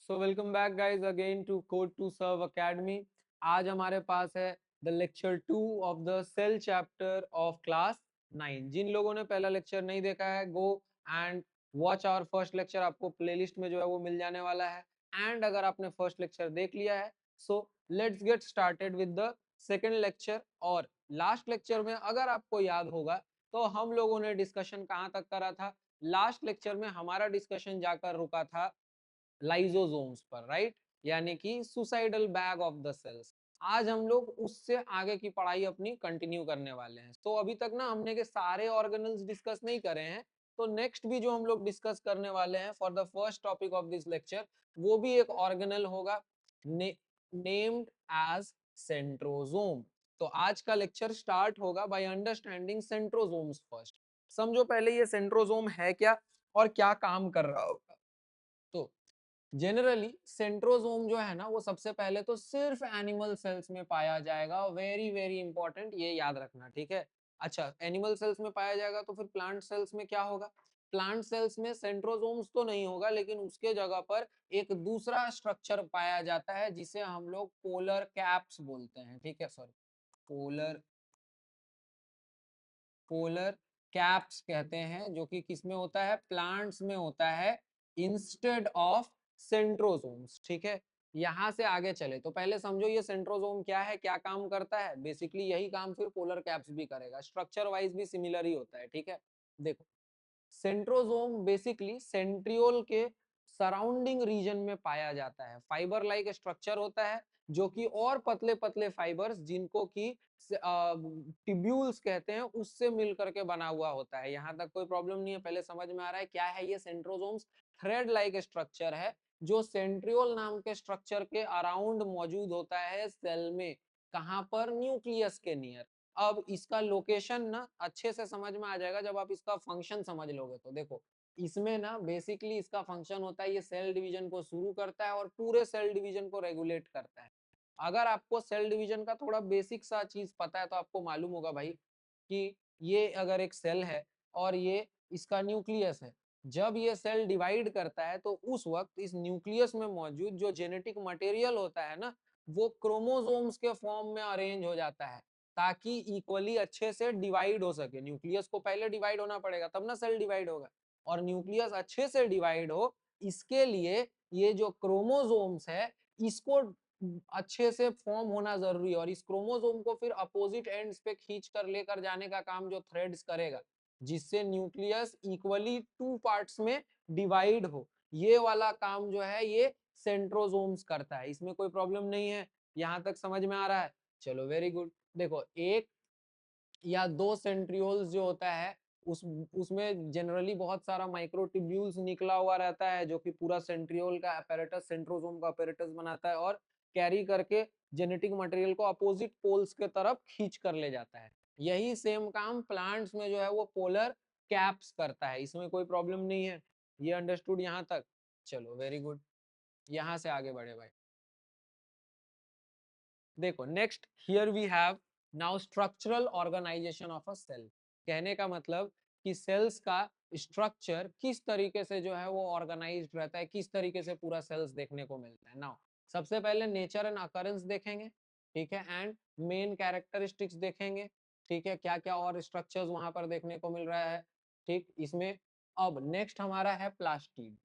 So welcome back guys again to code to serve academy. आज हमारे पास है the lecture 2 of the cell chapter of class 9। जिन लोगों ने पहला लेक्चर नहीं देखा है, go and watch our first lecture. आपको प्लेलिस्ट में जो है वो मिल जाने वाला है। एंड अगर आपने फर्स्ट लेक्चर देख लिया है, so let's get started with the second lecture. और लास्ट लेक्चर में अगर आपको याद होगा तो हम लोगों ने डिस्कशन कहाँ तक करा था। लास्ट लेक्चर में हमारा डिस्कशन जाकर रुका था लाइजोसोम्स पर, राइट, यानी कि suicidal bag of the cells. आज हम लोग उससे आगे की पढ़ाई अपनी कंटिन्यू करने वाले हैं। तो अभी तक ना हमने के सारे ऑर्गेनल्स डिस्कस नहीं करे हैं, तो नेक्स्ट भी जो हम लोग डिस्कस करने वाले हैं for the first topic of this lecture, वो भी एक ऑर्गेनल होगा नेम्ड एज सेंट्रोसोम। तो आज का लेक्चर स्टार्ट होगा बाय अंडरस्टैंडिंग सेंट्रोसोम्स फर्स्ट। समझो पहले ये सेंट्रोसोम है क्या और क्या काम कर रहा होगा। तो जनरली सेंट्रोसोम जो है ना, वो सबसे पहले तो सिर्फ एनिमल सेल्स में पाया जाएगा। वेरी वेरी इंपॉर्टेंट, ये याद रखना, ठीक है। अच्छा, एनिमल सेल्स में पाया जाएगा तो फिर प्लांट सेल्स में क्या होगा? प्लांट सेल्स में सेंट्रोसोम्स तो नहीं होगा, लेकिन उसके जगह पर एक दूसरा स्ट्रक्चर पाया जाता है जिसे हम लोग पोलर कैप्स बोलते हैं, ठीक है। सॉरी, पोलर पोलर कैप्स कहते हैं, जो कि किसमें होता है? प्लांट्स में होता है इंस्टेड ऑफ सेंट्रोसोम्स, ठीक है। यहां से आगे चले तो पहले समझो ये सेंट्रोसोम क्या है, क्या काम करता है। बेसिकली यही काम फिर पोलर कैप्स भी करेगा, स्ट्रक्चर वाइज भी सिमिलर ही होता है, ठीक है। देखो, सेंट्रोसोम बेसिकली सेंट्रियोल के सराउंडिंग रीजन में पाया जाता है। फाइबर लाइक स्ट्रक्चर होता है, जो कि और पतले पतले फाइबर्स, जिनको कि टिब्यूल्स कहते हैं, उससे मिल करके बना हुआ होता है। यहाँ तक कोई प्रॉब्लम नहीं है? पहले समझ में आ रहा है क्या है ये सेंट्रोसोम्स? थ्रेड लाइक स्ट्रक्चर है, जो सेंट्रियोल नाम के स्ट्रक्चर के अराउंड मौजूद होता है सेल में। कहाँ पर? न्यूक्लियस के नियर। अब इसका लोकेशन ना अच्छे से समझ में आ जाएगा जब आप इसका फंक्शन समझ लोगे। तो देखो, इसमें ना बेसिकली इसका फंक्शन होता है, ये सेल डिवीजन को शुरू करता है और पूरे सेल डिवीजन को रेगुलेट करता है। अगर आपको सेल डिवीजन का थोड़ा बेसिक सा चीज पता है तो आपको मालूम होगा भाई कि ये अगर एक सेल है और ये इसका न्यूक्लियस है, जब ये सेल डिवाइड करता है तो उस वक्त इस न्यूक्लियस में मौजूद जो जेनेटिक मटेरियल होता है ना, वो क्रोमोसोम्स के फॉर्म में अरेंज हो जाता है, ताकि इक्वली अच्छे से डिवाइड हो सके। न्यूक्लियस को पहले डिवाइड होना पड़ेगा, तब ना सेल डिवाइड होगा। और न्यूक्लियस अच्छे से डिवाइड हो, इसके लिए ये जो क्रोमोसोम्स है, इसको अच्छे से फॉर्म होना जरूरी है। और इस क्रोमोसोम को फिर अपोजिट एंड्स पे खींच कर लेकर जाने का काम जो थ्रेड्स करेगा, जिससे न्यूक्लियस इक्वली टू पार्ट्स में डिवाइड हो, ये वाला काम जो है ये सेंट्रोसोम्स करता है। इसमें कोई प्रॉब्लम नहीं है, यहां तक समझ में आ रहा है? चलो, वेरी गुड। देखो, एक या दो सेंट्रियोल्स जो होता है, उसमें जनरली बहुत सारा माइक्रोट्यूब्यूल्स निकला हुआ रहता है, जो कि पूरा सेंट्रियोल का apparatus, सेंट्रोसोम का apparatus बनाता है और कैरी करके जेनेटिक मटेरियल को अपोजिट पोल्स के तरफ खींच कर ले जाता है। यही सेम काम प्लांट्स में जो है वो पोलर कैप्स करता है। इसमें कोई प्रॉब्लम नहीं है, ये अंडरस्टूड यहाँ तक? चलो, वेरी गुड। यहाँ से आगे बढ़े भाई। देखो, next here we have now structural organisation of a cell. कहने का मतलब कि सेल्स का स्ट्रक्चर किस तरीके से जो है वो ऑर्गेनाइज्ड रहता है, किस तरीके से पूरा सेल्स देखने को मिलता है। नाउ सबसे पहले नेचर एंड अकरेंस देखेंगे, ठीक है, एंड मेन कैरेक्टरिस्टिक्स देखेंगे, ठीक है, क्या क्या और स्ट्रक्चर्स वहां पर देखने को मिल रहा है, ठीक। इसमें अब नेक्स्ट हमारा है प्लास्टिड।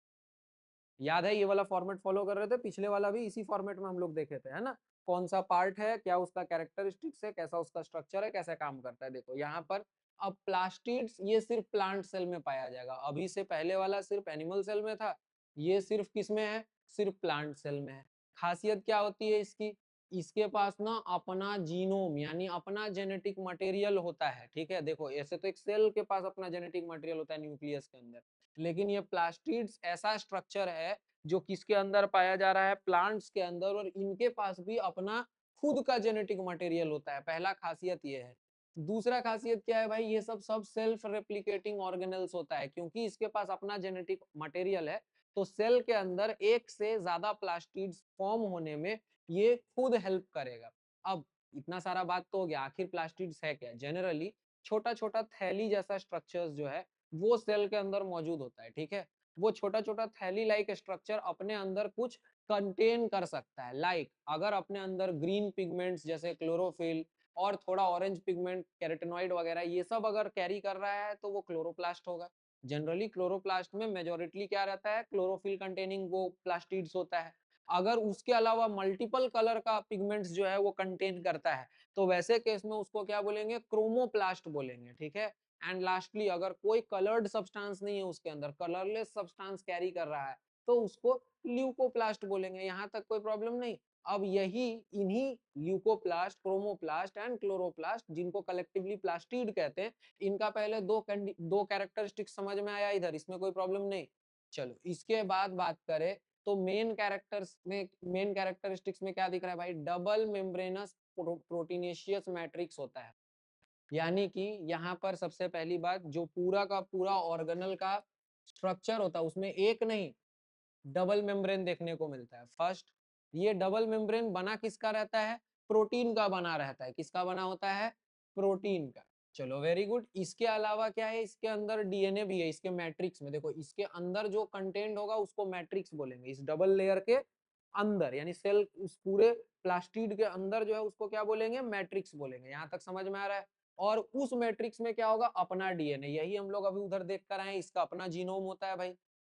याद है ये वाला फॉर्मेट फॉलो कर रहे थे? पिछले वाला भी इसी फॉर्मेट में हम लोग देखे थे, है ना। कौन सा पार्ट है, क्या उसका कैरेक्टरिस्टिक्स है, कैसा उसका स्ट्रक्चर है, कैसे काम करता है। देखो यहाँ पर अब प्लास्टिड्स ये सिर्फ प्लांट सेल में पाया जाएगा। अभी से पहले वाला सिर्फ एनिमल सेल में था, ये सिर्फ किस में है? सिर्फ प्लांट सेल में है। खासियत क्या होती है इसकी? इसके पास ना अपना जीनोम यानी अपना जेनेटिक मटेरियल होता है, ठीक है। देखो, ऐसे तो एक सेल के पास अपना जेनेटिक मटेरियल होता है न्यूक्लियस के अंदर, लेकिन ये प्लास्टिड्स ऐसा स्ट्रक्चर है जो किसके अंदर पाया जा रहा है? प्लांट्स के अंदर। और इनके पास भी अपना खुद का जेनेटिक मटेरियल होता है। पहला खासियत ये है। दूसरा खासियत क्या है भाई? ये सब सब सेल्फ रेप्लिकेटिंग ऑर्गेनल्स होता है, क्योंकि इसके पास अपना जेनेटिक मटेरियल है, तो सेल के अंदर एक से ज्यादा प्लास्टिड्स फॉर्म होने में ये खुद हेल्प करेगा। अब इतना सारा बात तो हो गया, आखिर प्लास्टिड्स है क्या? जनरली छोटा छोटा थैली जैसा स्ट्रक्चर्स जो है वो सेल के अंदर मौजूद होता है, ठीक है। वो छोटा छोटा थैली लाइक स्ट्रक्चर अपने अंदर कुछ कंटेन कर सकता है। लाइक अगर अपने अंदर ग्रीन पिगमेंट्स जैसे क्लोरोफिल और थोड़ा ऑरेंज पिगमेंट कैरोटीनॉइड वगैरह ये सब अगर कैरी कर रहा है तो वो क्लोरोप्लास्ट होगा। जनरली क्लोरोप्लास्ट में मेजोरिटली क्या रहता है, क्लोरोफिल कंटेनिंग वो प्लास्टिड्स होता है। अगर उसके अलावा मल्टीपल कलर का पिगमेंट्स जो है वो कंटेन करता है तो वैसे केस में उसको क्या बोलेंगे, क्रोमोप्लास्ट बोलेंगे, ठीक है। एंड लास्टली अगर कोई कलर्ड सब्सटेंस नहीं है उसके अंदर, कलरलेस सब्सटेंस कैरी कर रहा है तो उसको ल्यूकोप्लास्ट बोलेंगे। यहाँ तक कोई प्रॉब्लम नहीं। अब यही इन्हीं ल्यूकोप्लास्ट, क्रोमोप्लास्ट एंड क्लोरोप्लास्ट जिनको कलेक्टिवली प्लास्टिड कहते हैं, इनका पहले दो कैरेक्टरिस्टिक्स समझ में आया इधर, इसमें कोई प्रॉब्लम नहीं। चलो इसके बाद बात करें तो मेन कैरेक्टरिस्टिक्स में क्या दिख रहा है भाई, डबल मेम्ब्रेनस प्रोटीनेशियस मैट्रिक्स होता है। यानी कि यहाँ पर सबसे पहली बात, जो पूरा का पूरा ऑर्गेनल का स्ट्रक्चर होता है उसमें एक नहीं डबल मेम्ब्रेन देखने को मिलता है। फर्स्ट, ये डबल मेम्ब्रेन बना किसका रहता है, प्रोटीन का बना रहता है। किसका बना होता है, प्रोटीन का। चलो वेरी गुड। इसके अलावा क्या है, इसके अंदर डीएनए भी है। इसके मैट्रिक्स में देखो, इसके अंदर जो कंटेंट होगा उसको मैट्रिक्स बोलेंगे। इस डबल लेयर के अंदर यानी सेल, उस पूरे प्लास्टिड के अंदर जो है उसको क्या बोलेंगे, मैट्रिक्स बोलेंगे। यहाँ तक समझ में आ रहा है। और उस मैट्रिक्स में क्या होगा, अपना डीएनए। यही हम लोग अभी उधर देख कर आए, इसका अपना जीनोम होता है भाई।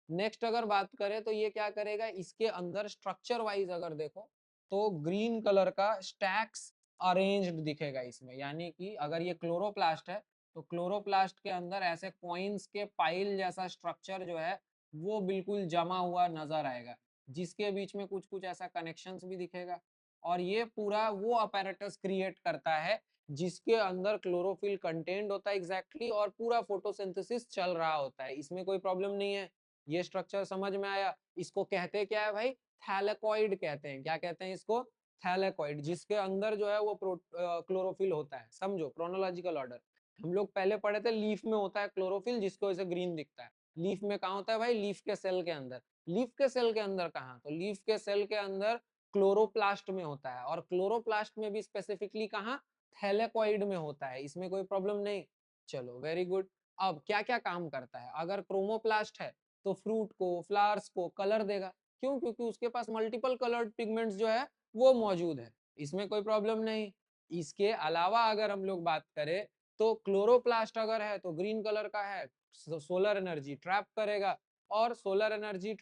नेक्स्ट अगर बात करें तो ये क्या करेगा, इसके अंदर स्ट्रक्चर वाइज अगर देखो तो ग्रीन कलर का स्टैक्स अरेंज्ड दिखेगा इसमें। यानी कि अगर ये क्लोरोप्लास्ट है तो क्लोरोप्लास्ट के अंदर ऐसे कॉइन्स के पाइल जैसा स्ट्रक्चर जो है वो बिल्कुल जमा हुआ नजर आएगा, जिसके बीच में कुछ कुछ ऐसा कनेक्शंस भी दिखेगा। और ये पूरा वो अपैरेटस क्रिएट करता है जिसके अंदर क्लोरोफिल कंटेंट होता है एग्जैक्टली, और पूरा फोटोसिंथेसिस चल रहा होता है। इसमें कोई प्रॉब्लम नहीं है। ये स्ट्रक्चर समझ में आया। इसको कहते क्या है भाई, थैलेकॉइड कहते हैं। क्या कहते हैं इसको, थैलेकॉइड, जिसके अंदर जो है वो क्लोरोफिल होता है। समझो क्रोनोलॉजिकल ऑर्डर। हम लोग पहले पढ़े थे लीफ में होता है क्लोरोफिल, जिसको वैसे ग्रीन दिखता है। लीफ में कहाँ होता है भाई, लीफ के सेल के अंदर। लीफ के सेल के अंदर कहाँ, तो लीफ के सेल के अंदर क्लोरोप्लास्ट में होता है। और क्लोरोप्लास्ट में भी स्पेसिफिकली कहाँ, थैलेकॉइड में होता है। इसमें कोई प्रॉब्लम नहीं। चलो वेरी गुड। अब क्या क्या काम करता है, अगर क्रोमोप्लास्ट है तो फ्रूट को, फ्लावर्स को कलर देगा। क्यों, क्योंकि उसके पास मल्टीपल कलर्ड पिगमेंट्स जो है वो मौजूद है। इसमें कोई प्रॉब्लम नहीं। इसके अलावा अगर हम लोग बात करें तो क्लोरोप्लास्ट अगर है तो ग्रीन कलर का है, सोलर एनर्जी ट्रैप करेगा। और सोलर एनर्जी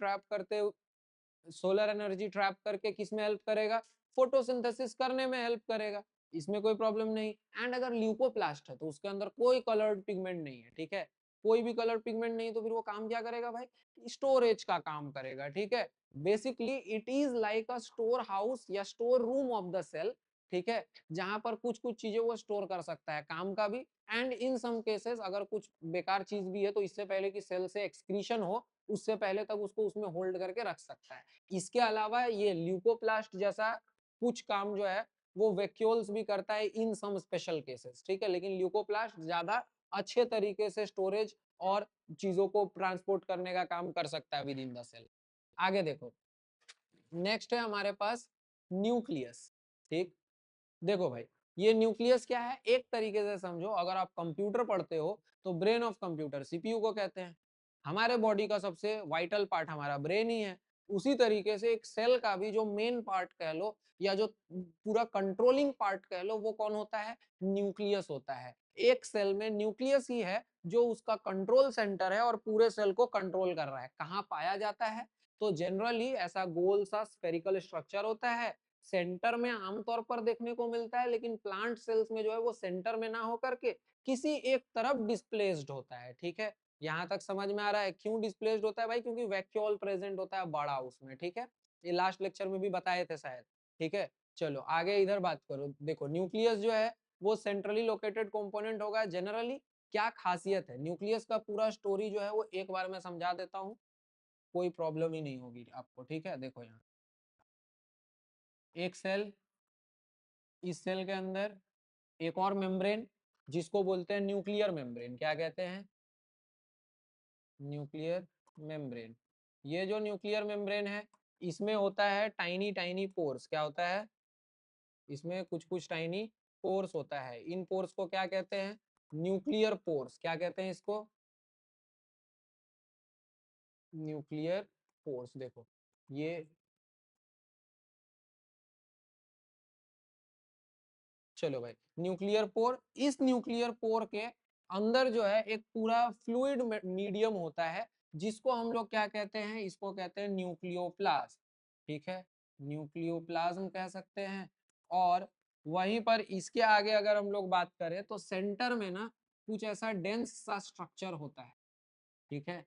ट्रैप करके किस में हेल्प करेगा, फोटोसिंथेसिस करने में हेल्प करेगा। इसमें कोई प्रॉब्लम नहीं। एंड अगर ल्यूकोप्लास्ट है तो उसके अंदर कोई कलर्ड पिगमेंट नहीं है, ठीक है। कोई भी कलर पिगमेंट नहीं, तो फिर वो काम क्या करेगा भाई, स्टोरेज का काम करेगा, ठीक है। Basically it is like a store house या store room of the cell, ठीक है, जहां पर कुछ कुछ चीजें वो स्टोर कर सकता है, काम का भी। एंड इन सम केसेस अगर कुछ बेकार चीज भी है तो इससे पहले कि सेल से एक्सक्रीशन हो, उससे पहले तक उसको उसमें होल्ड करके रख सकता है। इसके अलावा ये ल्यूकोप्लास्ट जैसा कुछ काम जो है वो वैक्यूल्स भी करता है इन सम स्पेशल केसेस, ठीक है। लेकिन ल्यूकोप्लास्ट ज्यादा अच्छे तरीके से स्टोरेज और चीजों को ट्रांसपोर्ट करने का काम कर सकता है विद इन द सेल। आगे देखो, नेक्स्ट है हमारे पास न्यूक्लियस, ठीक। देखो भाई, ये न्यूक्लियस क्या है, एक तरीके से समझो, अगर आप कंप्यूटर पढ़ते हो तो ब्रेन ऑफ कंप्यूटर सीपीयू को कहते हैं। हमारे बॉडी का सबसे वाइटल पार्ट हमारा ब्रेन ही है। उसी तरीके से एक सेल का भी जो मेन पार्ट कह लो या जो पूरा कंट्रोलिंग पार्ट कह लो, वो कौन होता है, न्यूक्लियस होता है। एक सेल में न्यूक्लियस ही है जो उसका कंट्रोल सेंटर है और पूरे सेल को कंट्रोल कर रहा है। कहाँ पाया जाता है, तो जनरली ऐसा गोल सा स्फेरिकल स्ट्रक्चर होता है, सेंटर में आमतौर पर देखने को मिलता है। लेकिन प्लांट सेल्स में जो है वो सेंटर में ना होकर के किसी एक तरफ डिस्प्लेस्ड होता है, ठीक है। यहाँ तक समझ में आ रहा है क्यों डिस्प्लेस्ड होता है भाई, क्योंकि वैक्यूल प्रेजेंट होता है बड़ा उसमें, ठीक है। ये लास्ट लेक्चर में भी बताए थे शायद, ठीक है। चलो आगे इधर बात करो। देखो न्यूक्लियस जो है वो सेंट्रली लोकेटेड कंपोनेंट होगा जनरली। क्या खासियत है न्यूक्लियस का, पूरा स्टोरी जो है वो एक बार मैं समझा देता हूँ, कोई प्रॉब्लम ही नहीं होगी आपको, ठीक है। देखो यहाँ एक सेल, इस सेल के अंदर एक और मेम्ब्रेन जिसको बोलते हैं न्यूक्लियर मेम्ब्रेन। क्या कहते हैं, न्यूक्लियर मेम्ब्रेन। ये जो न्यूक्लियर मेम्ब्रेन है इसमें होता है टाइनी टाइनी पोर्स। क्या होता है, इसमें कुछ कुछ टाइनी पोर्स होता है। इन पोर्स को क्या कहते हैं, न्यूक्लियर पोर्स। क्या कहते हैं इसको, न्यूक्लियर पोर्स, देखो ये चलो भाई, न्यूक्लियर पोर, इस न्यूक्लियर पोर के अंदर जो है एक पूरा फ्लूइड मीडियम होता है, जिसको हम लोग क्या कहते हैं, इसको कहते हैं न्यूक्लियोप्लाज्म। ठीक है, न्यूक्लियोप्लाज्म कह सकते हैं। और वहीं पर इसके आगे अगर हम लोग बात करें तो सेंटर में ना कुछ ऐसा डेंस सा स्ट्रक्चर होता है। ठीक है,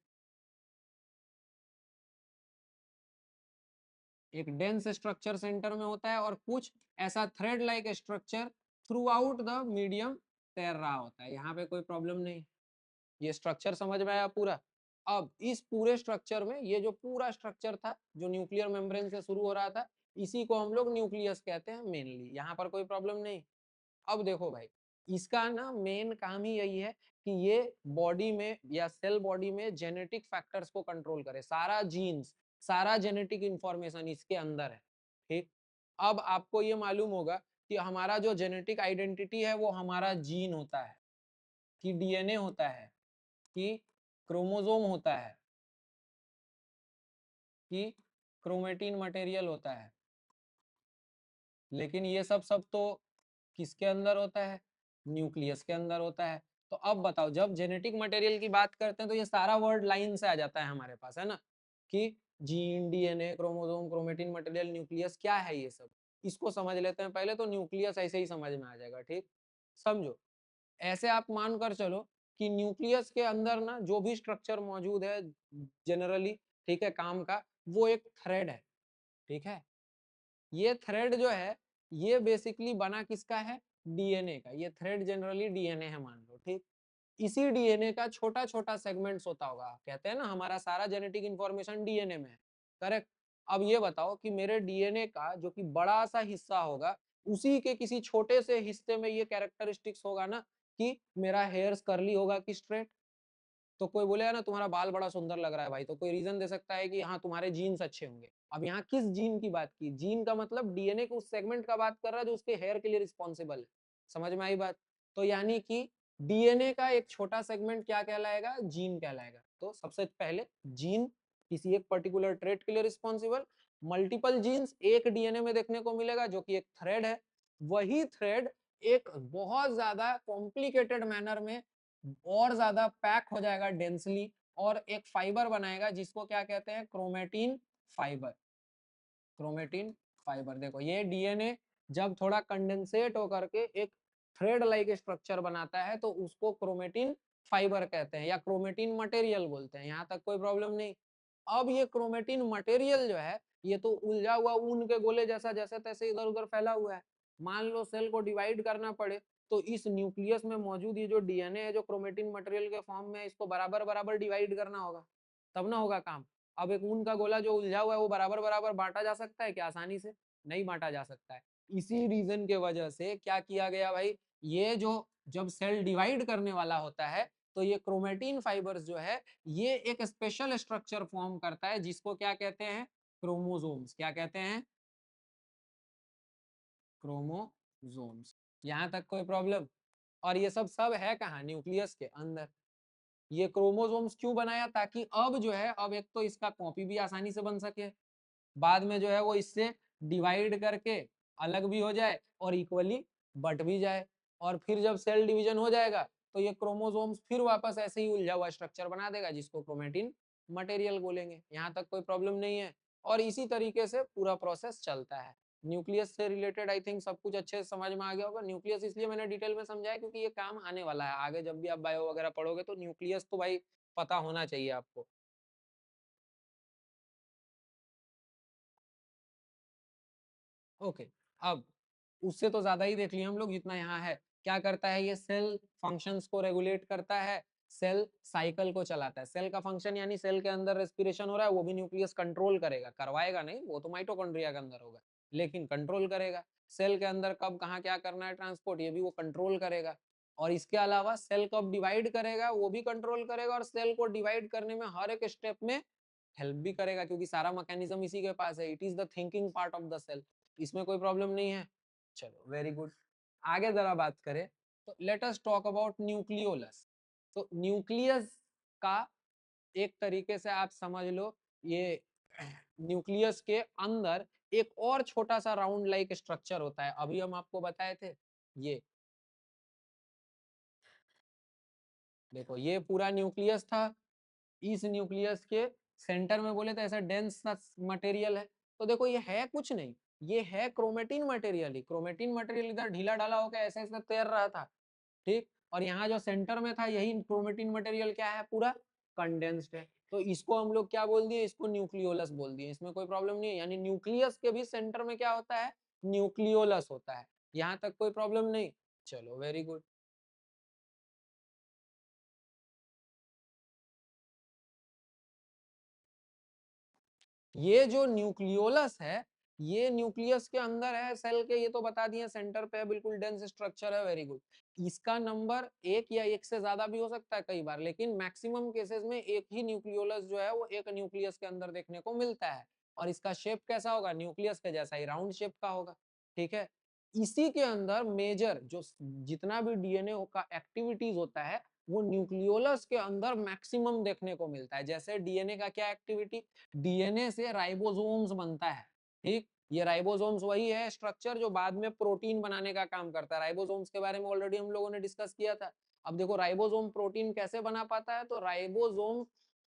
एक डेंस स्ट्रक्चर सेंटर में होता है और कुछ ऐसा thread like structure through out the medium तैर रहा होता है। यहाँ पे कोई प्रॉब्लम नहीं, ये स्ट्रक्चर समझ में आया पूरा। अब इस पूरे स्ट्रक्चर में ये जो पूरा स्ट्रक्चर था जो न्यूक्लियर मेम्ब्रेन से शुरू हो रहा था, इसी को हम लोग न्यूक्लियस कहते हैं मेनली, यहाँ पर कोई प्रॉब्लम नहीं। अब देखो भाई, इसका ना मेन काम ही यही है कि ये बॉडी में या सेल बॉडी में जेनेटिक फैक्टर्स को कंट्रोल करे, सारा जीन्स, सारा जेनेटिक इंफॉर्मेशन इसके अंदर है। ठीक, अब आपको ये मालूम होगा कि हमारा जो जेनेटिक आइडेंटिटी है वो हमारा जीन होता है, कि डीएनए होता है, कि क्रोमोसोम होता है, कि क्रोमेटिन मटेरियल होता है। लेकिन ये सब तो किसके अंदर होता है, न्यूक्लियस के अंदर होता है। तो अब बताओ, जब जेनेटिक मटेरियल की बात करते हैं तो ये सारा वर्ड लाइन से आ जाता है हमारे पास, है ना, कि gene, DNA, chromosome, chromatin material, nucleus, क्या है ये सब, इसको समझ लेते हैं पहले। तो न्यूक्लियस ऐसे ही समझ में आ जाएगा। ठीक, समझो, ऐसे आप मान कर चलो कि न्यूक्लियस के अंदर ना जो भी स्ट्रक्चर मौजूद है जनरली, ठीक है, काम का, वो एक थ्रेड है। ठीक है, ये थ्रेड जो है ये बेसिकली बना किसका है, डीएनए का। ये थ्रेड जनरली डीएनए है मान लो। ठीक, इसी डीएनए का छोटा छोटा सेगमेंट्स होता होगा, कहते हैं ना हमारा सारा जेनेटिक इंफॉर्मेशन डीएनए में है, करेक्ट। अब ये बताओ कि मेरे डीएनए का जो कि बड़ा सा हिस्सा होगा, उसी के किसी छोटे से हिस्से में ये कैरेक्टरिस्टिक्स होगा ना, कि मेरा हेयर्स कर्ली होगा कि स्ट्रेट। तो कोई बोलेगा ना तुम्हारा बाल बड़ा सुंदर लग रहा है भाई, तो कोई रीजन दे सकता है कि हाँ तुम्हारे जीन्स अच्छे होंगे। अब यहाँ किस जीन की बात की, जीन का मतलब डीएनए के उस सेगमेंट का बात कर रहा है जो उसके हेयर के लिए रिस्पॉन्सिबल है। समझ में आई बात? तो यानी कि डीएनए का एक छोटा सेगमेंट क्या कहलाएगा, जीन कहलाएगा। तो सबसे पहले जीन किसी एक पर्टिकुलर ट्रेट के लिए रिस्पॉन्सिबल, मल्टीपल जीन्स एक डीएनए में देखने को मिलेगा जो कि एक थ्रेड है। वही थ्रेड एक बहुत ज्यादा कॉम्प्लिकेटेड मैनर में और ज्यादा पैक हो जाएगा डेंसली, और एक फाइबर बनाएगा जिसको क्या कहते हैं, क्रोमेटिन फाइबर। क्रोमेटिन फाइबर, देखो ये डीएनए जब थोड़ा कंडेंसेट होकर के एक थ्रेड लाइक स्ट्रक्चर बनाता है तो उसको क्रोमेटिन फाइबर कहते हैं या क्रोमेटिन मटेरियल बोलते हैं। यहाँ तक कोई प्रॉब्लम नहीं। अब ये क्रोमेटिन मटेरियल जो है ये तो उलझा हुआ ऊन के गोले जैसा जैसे तैसे इधर उधर फैला हुआ है। मान लो सेल को डिवाइड करना पड़े तो इस न्यूक्लियस में मौजूद ये जो डीएनए है जो क्रोमेटिन मटेरियल के फॉर्म में है, इसको बराबर बराबर डिवाइड करना होगा, तब ना होगा काम। अब एक ऊन का गोला जो उलझा हुआ है वो बराबर बराबर बांटा जा सकता है क्या आसानी से? नहीं बांटा जा सकता है। इसी रीजन के वजह से क्या किया गया भाई, ये जो जब सेल डिवाइड करने वाला होता है तो ये क्रोमेटिन फाइबर्स जो है ये एक स्पेशल स्ट्रक्चर फॉर्म करता है जिसको क्या कहते हैं, क्रोमोसोम्स। क्या कहते हैं, क्रोमोसोम्स। यहाँ तक कोई प्रॉब्लम? और ये सब सब है कहाँ, न्यूक्लियस के अंदर। ये क्रोमोसोम्स क्यों बनाया, ताकि अब जो है अब एक तो इसका कॉपी भी आसानी से बन सके, बाद में जो है वो इससे डिवाइड करके अलग भी हो जाए और इक्वली बट भी जाए। और फिर जब सेल डिवीजन हो जाएगा तो ये क्रोमोसोम्स फिर वापस ऐसे ही उलझा हुआ स्ट्रक्चर बना देगा जिसको क्रोमेटिन मटेरियल बोलेंगे। यहाँ तक कोई प्रॉब्लम नहीं है। और इसी तरीके से पूरा प्रोसेस चलता है। न्यूक्लियस से रिलेटेड आई थिंक सब कुछ अच्छे से समझ में आ गया होगा। न्यूक्लियस इसलिए मैंने डिटेल में समझाया क्योंकि ये काम आने वाला है आगे, जब भी आप बायो वगैरह पढ़ोगे तो न्यूक्लियस तो भाई पता होना चाहिए आपको। ओके, अब उससे तो ज्यादा ही देख लिए हम लोग जितना यहाँ है। क्या करता है ये, सेल फंक्शंस को रेगुलेट करता है, सेल साइकिल को चलाता है। सेल का फंक्शन यानी सेल के अंदर रेस्पिरेशन हो रहा है वो भी न्यूक्लियस कंट्रोल करेगा, करवाएगा नहीं, वो तो माइटोकॉन्ड्रिया के अंदर होगा, लेकिन कंट्रोल करेगा। सेल के अंदर कब कहाँ क्या करना है ट्रांसपोर्ट, ये भी वो कंट्रोल करेगा। और इसके अलावा सेल कब डिवाइड करेगा वो भी कंट्रोल करेगा, और सेल को डिवाइड करने में हर एक स्टेप में हेल्प भी करेगा क्योंकि सारा मैकेनिज्म इसी के पास है। It is the thinking part of the cell. इसमें कोई प्रॉब्लम नहीं है। चलो वेरी गुड, आगे जरा बात करें तो late us talk about nucleolus. तो न्यूक्लियस का एक तरीके से आप समझ लो ये न्यूक्लियस के अंदर एक और छोटा सा राउंड लाइक स्ट्रक्चर होता है, अभी हम आपको बताए थे। ये देखो, ये पूरा न्यूक्लियस था, इस न्यूक्लियस के सेंटर में बोले तो ऐसा डेंस सा मटेरियल है। तो देखो ये है कुछ नहीं, ये है क्रोमेटिन मटेरियल ही। क्रोमेटिन मटेरियल इधर ढीला ढाला होकर ऐसे ऐसे तैर रहा था, ठीक। और यहाँ जो सेंटर में था यही क्रोमेटिन मटेरियल क्या है, पूरा कंडेंस्ड है। तो इसको हम लोग क्या बोल दिए, इसको न्यूक्लियोलस बोल दिए। इसमें कोई प्रॉब्लम नहीं है, यानी न्यूक्लियस के भी सेंटर में क्या होता है, न्यूक्लियोलस होता है। यहाँ तक कोई प्रॉब्लम नहीं। चलो वेरी गुड। ये जो न्यूक्लियोलस है, ये न्यूक्लियस के अंदर है सेल के, ये तो बता दिए सेंटर पे है, बिल्कुल डेंस स्ट्रक्चर है, वेरी गुड। इसका नंबर एक या एक से ज्यादा भी हो सकता है कई बार, लेकिन मैक्सिमम केसेस में एक ही न्यूक्लियोलस जो है वो एक न्यूक्लियस के अंदर देखने को मिलता है। और इसका शेप कैसा होगा, न्यूक्लियस के जैसा ही राउंड शेप का होगा, ठीक है। इसी के अंदर मेजर जो जितना भी डीएनए का एक्टिविटीज होता है वो न्यूक्लियोलस के अंदर मैक्सिमम देखने को मिलता है। जैसे डीएनए का क्या एक्टिविटी, डीएनए से राइबोसोम्स बनता है, ठीक। ये राइबोसोम्स वही है स्ट्रक्चर जो बाद में प्रोटीन बनाने का काम करता है। राइबोसोम्स के बारे में ऑलरेडी हम लोगों ने डिस्कस किया था। अब देखो राइबोसोम प्रोटीन कैसे बना पाता है, तो राइबोसोम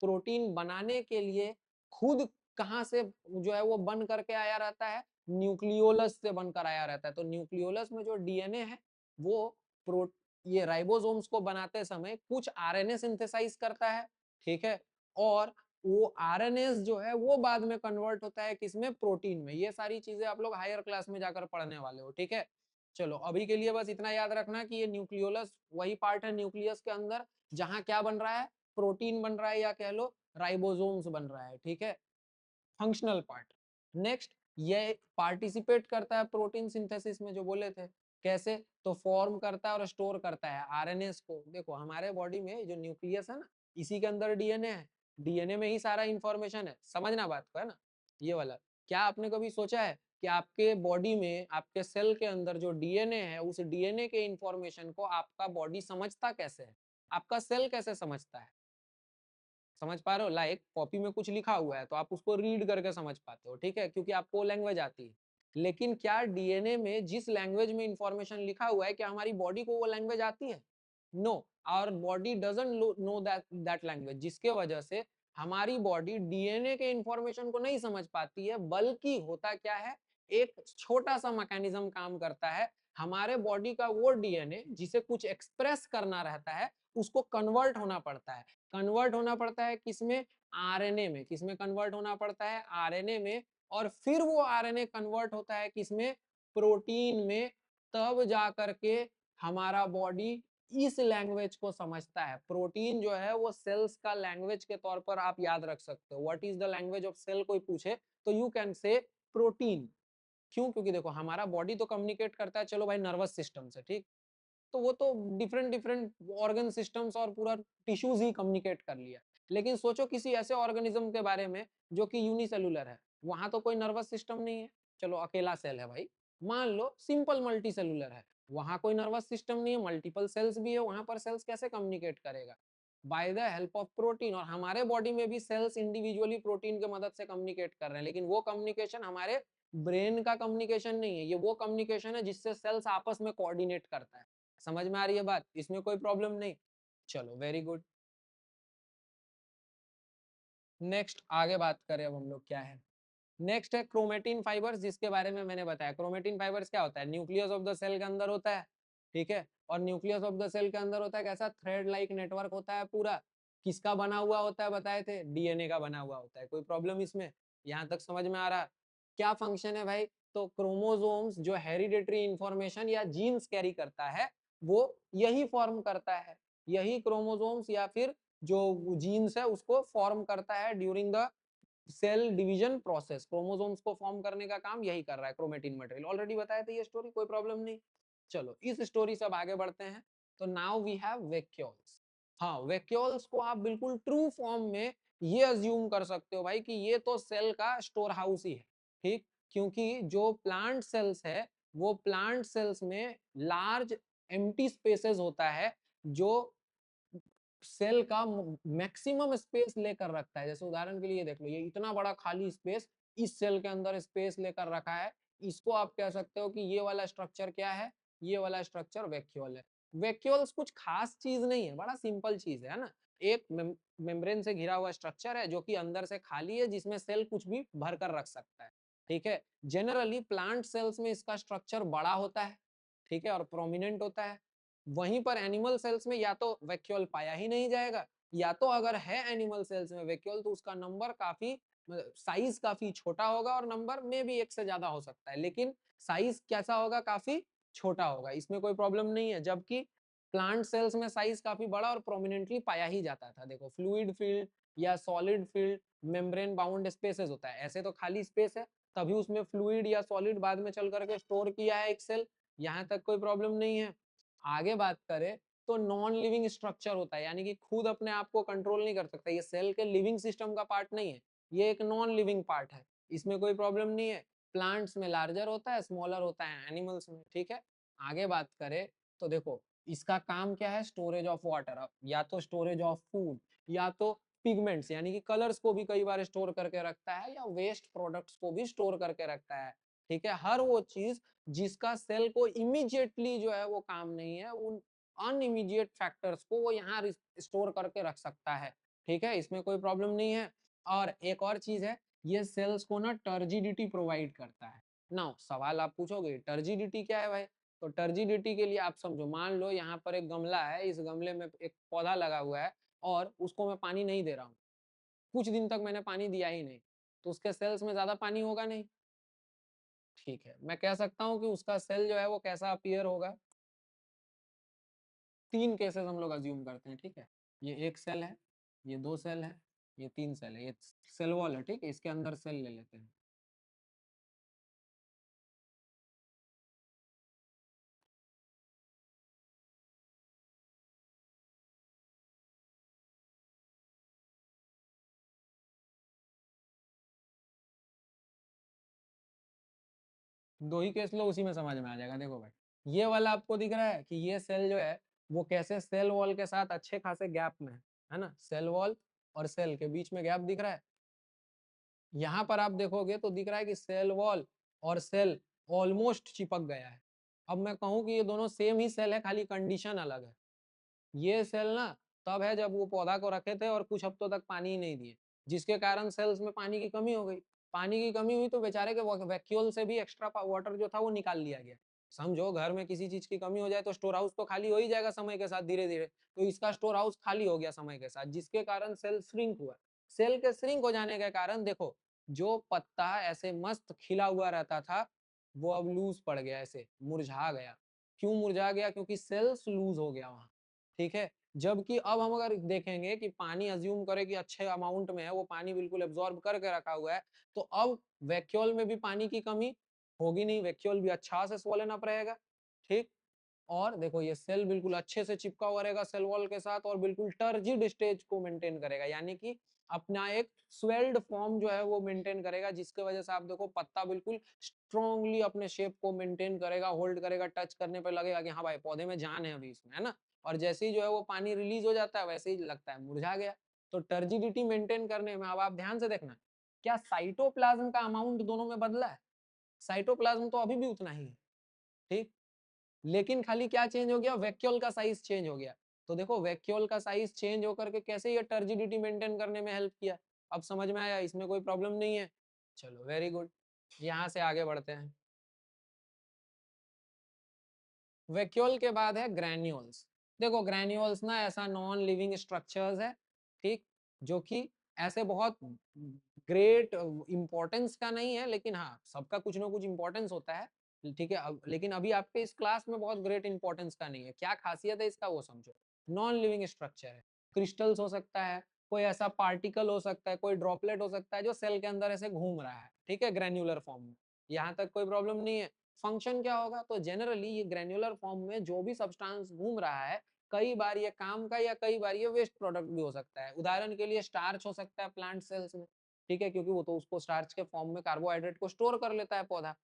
प्रोटीन बनाने के लिए खुद कहाँ से जो है वो बन करके आया रहता है, न्यूक्लियोलस से बनकर आया रहता है। तो न्यूक्लियोलस में जो डीएनए है वो प्रो ये राइबोसोम्स को बनाते समय कुछ आरएनए सिंथेसाइज करता है, ठीक है। और वो आरएनएस जो है वो बाद में कन्वर्ट होता है किसमें, प्रोटीन में। ये सारी चीजें आप लोग हायर क्लास में जाकर पढ़ने वाले हो, ठीक है। चलो अभी के लिए बस इतना याद रखना कि ये न्यूक्लियोलस वही पार्ट है न्यूक्लियस के अंदर जहां क्या बन रहा है, प्रोटीन बन रहा है या कह लो राइबोसोम्स बन रहा है, ठीक है, फंक्शनल पार्ट। नेक्स्ट, ये पार्टिसिपेट करता है प्रोटीन सिंथेसिस में, जो बोले थे कैसे, तो फॉर्म करता है और स्टोर करता है आरएनएस को। देखो हमारे बॉडी में जो न्यूक्लियस है ना, इसी के अंदर डीएनए है, डीएनए में ही सारा इंफॉर्मेशन है, समझना बात को, है ना, ये वाला। क्या आपने कभी सोचा है कि आपके बॉडी में आपके सेल के अंदर जो डीएनए है, उस डीएनए के इंफॉर्मेशन को आपका बॉडी समझता कैसे है, आपका सेल कैसे समझता है, समझ पा रहे हो, लाइक कॉपी में कुछ लिखा हुआ है तो आप उसको रीड करके समझ पाते हो, ठीक है, क्योंकि आपको लैंग्वेज आती है। लेकिन क्या डीएनए में जिस लैंग्वेज में इंफॉर्मेशन लिखा हुआ है, क्या हमारी बॉडी को वो लैंग्वेज आती है, no, our body doesn't know that that language, जिसके वजह से हमारी बॉडी डीएनए के इंफॉर्मेशन को नहीं समझ पाती है। बल्कि होता क्या है, एक छोटा सा मैकेनिज्म काम करता है, हमारे बॉडी का वो डीएनए जिसे कुछ एक्सप्रेस करना रहता है उसको कन्वर्ट होना पड़ता है। कन्वर्ट होना पड़ता है किसमें, आरएनए में। किसमें कन्वर्ट होना पड़ता है, आरएनए में। और फिर वो आरएनए कन्वर्ट होता है किसमें, प्रोटीन में। तब जा करके हमारा बॉडी इस लैंग्वेज को समझता है। प्रोटीन जो है वो सेल्स का लैंग्वेज के तौर पर आप याद रख सकते हो। What is the language of cell कोई पूछे तो यू कैन से प्रोटीन। क्यों, क्योंकि देखो हमारा बॉडी तो कम्युनिकेट करता है, चलो भाई, नर्वस सिस्टम से, ठीक। तो वो तो डिफरेंट डिफरेंट ऑर्गन सिस्टम्स और पूरा टिश्यूज ही कम्युनिकेट कर लिया। लेकिन सोचो किसी ऐसे ऑर्गेनिज्म के बारे में जो कि यूनिसेलुलर है, वहां तो कोई नर्वस सिस्टम नहीं है, चलो अकेला सेल है भाई। मान लो सिंपल मल्टी सेलुलर है, वहां कोई नर्वस सिस्टम नहीं है, मल्टीपल सेल्स भी है, वहां पर सेल्स कैसे कम्युनिकेट करेगा, by the help of protein. और हमारे बॉडी में भी सेल्स इंडिविजुअली प्रोटीन की मदद से कम्युनिकेट कर रहे हैं, लेकिन वो कम्युनिकेशन हमारे ब्रेन का कम्युनिकेशन नहीं है, ये वो कम्युनिकेशन है जिससे सेल्स आपस में कोऑर्डिनेट करता है। समझ में आ रही है बात, इसमें कोई प्रॉब्लम नहीं। चलो वेरी गुड। नेक्स्ट आगे बात करें अब हम लोग क्या है। नेक्स्ट है क्रोमेटिन फाइबर्स, जिसके बारे में मैंने बताया। क्रोमेटिन फाइबर्स क्या होता है, न्यूक्लियस ऑफ द सेल के अंदर होता है, ठीक है। और न्यूक्लियस ऑफ द सेल के अंदर होता है कैसा, थ्रेड लाइक नेटवर्क होता है पूरा। किसका बना हुआ होता है बताए थे, डीएनए का बना हुआ होता है। कोई प्रॉब्लम इसमें, यहाँ तक समझ में आ रहा। क्या फंक्शन है भाई, तो क्रोमोसोम्स जो हेरिडेटरी इंफॉर्मेशन या जीन्स कैरी करता है वो यही फॉर्म करता है। यही क्रोमोसोम्स या फिर जो जीन्स है उसको फॉर्म करता है during the cell division process. Chromosomes को फॉर्म करने का काम यही कर रहा है क्रोमेटिन मटेरियल। ऑलरेडी बताया था ये स्टोरी, कोई प्रॉब्लम नहीं। चलो इस स्टोरी से अब आगे बढ़ते हैं। तो नाउ वी हैव वैक्यूल्स। हाँ, वैक्यूल्स को आप बिल्कुल ट्रू फॉर्म में ये अज्यूम कर सकते हो भाई कि ये तो सेल का स्टोर हाउस ही है, ठीक। क्योंकि जो प्लांट सेल्स है वो प्लांट सेल्स में लार्ज एम्प्टी स्पेसेस होता है जो सेल का मैक्सिमम स्पेस लेकर रखता है। जैसे उदाहरण के लिए देख लो, ये इतना बड़ा खाली स्पेस इस सेल के अंदर स्पेस लेकर रखा है, इसको आप कह सकते हो कि ये वाला स्ट्रक्चर क्या है, ये वाला स्ट्रक्चर वैक्यूल है। वैक्यूल्स कुछ खास चीज नहीं है, बड़ा सिंपल चीज है ना। एक मेम्ब्रेन से घिरा हुआ स्ट्रक्चर है जो कि अंदर से खाली है, जिसमें सेल कुछ भी भर कर रख सकता है। ठीक है, जनरली प्लांट सेल्स में इसका स्ट्रक्चर बड़ा होता है, ठीक है, और प्रोमिनेंट होता है। वहीं पर एनिमल सेल्स में या तो वैक्यूल पाया ही नहीं जाएगा, या तो अगर है एनिमल सेल्स में वैक्यूल तो उसका नंबर काफी, साइज काफी छोटा होगा, और नंबर में भी एक से ज्यादा हो सकता है, लेकिन साइज कैसा होगा, काफी छोटा होगा, इसमें कोई प्रॉब्लम नहीं है। जबकि प्लांट सेल्स में साइज काफी बड़ा और प्रोमिनेंटली पाया ही जाता था। देखो, फ्लूइड फील्ड या solid field membrane bound spaces होता है, ऐसे तो खाली स्पेस है, तभी उसमें फ्लूइड या सॉलिड बाद में चल करके स्टोर किया है एक सेल, यहाँ तक कोई प्रॉब्लम नहीं है। आगे बात करें तो नॉन लिविंग स्ट्रक्चर होता है, यानी कि खुद अपने आप को कंट्रोल नहीं कर सकता, ये सेल के लिविंग सिस्टम का पार्ट नहीं है, ये एक नॉन लिविंग पार्ट है, इसमें कोई प्रॉब्लम नहीं है। प्लांट्स में लार्जर होता है, स्मॉलर होता है एनिमल्स में, ठीक है। आगे बात करें तो देखो, इसका काम क्या है, स्टोरेज ऑफ वाटर, या तो स्टोरेज ऑफ फूड, या तो पिगमेंट्स यानी कि कलर्स को भी कई बार स्टोर करके रखता है, या वेस्ट प्रोडक्ट्स को भी स्टोर करके रखता है। ठीक है, हर वो चीज जिसका सेल को इमीडिएटली जो है वो काम नहीं है, उन अनइमीडिएट फैक्टर्स को वो यहाँ स्टोर करके रख सकता है। ठीक है, इसमें कोई प्रॉब्लम नहीं है। और एक और चीज है, ये सेल्स को ना टर्जिडिटी प्रोवाइड करता है। ना सवाल आप पूछोगे टर्जिडिटी क्या है भाई, तो टर्जिडिटी के लिए आप समझो, मान लो यहाँ पर एक गमला है, इस गमले में एक पौधा लगा हुआ है और उसको मैं पानी नहीं दे रहा हूँ, कुछ दिन तक मैंने पानी दिया ही नहीं, तो उसके सेल्स में ज्यादा पानी होगा नहीं। ठीक है, मैं कह सकता हूँ कि उसका सेल जो है वो कैसा अपीयर होगा। तीन केसेस हम लोग अज्यूम करते हैं, ठीक है। ये एक सेल है, ये दो सेल है, ये तीन सेल है, ये सेल वॉल है, ठीक है, इसके अंदर सेल ले लेते हैं। दो ही केस लो, उसी में समझ में आ जाएगा। देखो भाई, ये वाला आपको दिख रहा है कि ये सेल जो है वो कैसे सेल वॉल के साथ अच्छे खासे गैप में है ना, सेल वॉल और सेल के बीच में गैप दिख रहा है। यहाँ पर आप देखोगे तो दिख रहा है कि सेल वॉल और सेल ऑलमोस्ट चिपक गया है। अब मैं कहूँ कि ये दोनों सेम ही सेल है, खाली कंडीशन अलग है। ये सेल ना तब है जब वो पौधा को रखे थे और कुछ हफ्तों तक पानी ही नहीं दिए, जिसके कारण सेल्स में पानी की कमी हो गई। पानी की कमी हुई तो बेचारे के वैक्यूल से भी एक्स्ट्रा वाटर जो था वो निकाल लिया गया। समझो, घर में किसी चीज की कमी हो जाए तो स्टोर हाउस तो खाली हो ही जाएगा समय के साथ, धीरे धीरे। तो इसका स्टोर हाउस खाली हो गया समय के साथ, जिसके कारण सेल श्रिंक हुआ। सेल के श्रिंक हो जाने के कारण देखो, जो पत्ता ऐसे मस्त खिला हुआ रहता था वो अब लूज पड़ गया, ऐसे मुरझा गया। क्यों मुरझा गया? क्योंकि सेल्स लूज हो गया वहां। ठीक है, जबकि अब हम अगर देखेंगे कि पानी अज्यूम करें कि अच्छे अमाउंट में है, वो पानी बिल्कुल एब्जॉर्ब करके रखा हुआ है, तो अब वैक्यूल में भी पानी की कमी होगी नहीं, वैक्यूल भी अच्छा से स्वोलन अप रहेगा। ठीक, और देखो ये सेल बिल्कुल अच्छे से चिपका हुआ रहेगा सेल वॉल के साथ, और बिल्कुल टर्जिड स्टेज को मेंटेन करेगा, यानी कि अपना एक स्वेल्ड फॉर्म जो है वो मेंटेन करेगा, जिसके वजह से आप देखो पत्ता बिल्कुल स्ट्रॉन्गली अपने शेप को मेंटेन करेगा, होल्ड करेगा, टच करने पर लगेगा कि हाँ भाई पौधे में जान है अभी इसमें, है ना। और जैसे ही जो है वो पानी रिलीज हो जाता है, वैसे ही लगता है मुरझा गया। तो टर्जिडिटी मेंटेन करने में अब आप ध्यान से देखना, क्या साइटोप्लाज्म का अमाउंट दोनों में बदला है? साइटोप्लाज्म तो अभी भी उतना ही है, ठीक, लेकिन खाली क्या चेंज हो गया, वैक्यूल का साइज चेंज हो गया। तो देखो वैक्यूल का साइज चेंज होकर के कैसे ये टर्जिडिटी मेंटेन करने में हेल्प किया। अब समझ में आया, इसमें कोई प्रॉब्लम नहीं है। चलो वेरी गुड, यहाँ से आगे बढ़ते हैं। वैक्यूल के बाद है ग्रैन्यूल्स। देखो ग्रैन्यूल्स ना ऐसा नॉन लिविंग स्ट्रक्चर्स है, ठीक, जो कि ऐसे बहुत ग्रेट इंपॉर्टेंस का नहीं है, लेकिन हाँ सबका कुछ ना कुछ इंपॉर्टेंस होता है। ठीक है, अब लेकिन अभी आपके इस क्लास में बहुत ग्रेट इंपॉर्टेंस का नहीं है। क्या खासियत है इसका वो समझो। नॉन लिविंग स्ट्रक्चर है, क्रिस्टल्स हो सकता है, कोई ऐसा पार्टिकल हो सकता है, कोई ड्रॉपलेट हो सकता है जो सेल के अंदर ऐसे घूम रहा है, ठीक है, ग्रेन्युलर फॉर्म में। यहाँ तक कोई प्रॉब्लम नहीं है। फंक्शन क्या होगा, तो जनरली ये ग्रेन्युलर फॉर्म में जो भी सब्सटेंस घूम रहा है, कई बार ये काम का या कई बार ये वेस्ट प्रोडक्ट भी हो सकता है। उदाहरण के लिए स्टार्च हो सकता है प्लांट सेल्स में, ठीक है, क्योंकि वो तो उसको स्टार्च के फॉर्म में कार्बोहाइड्रेट को स्टोर कर लेता है पौधा।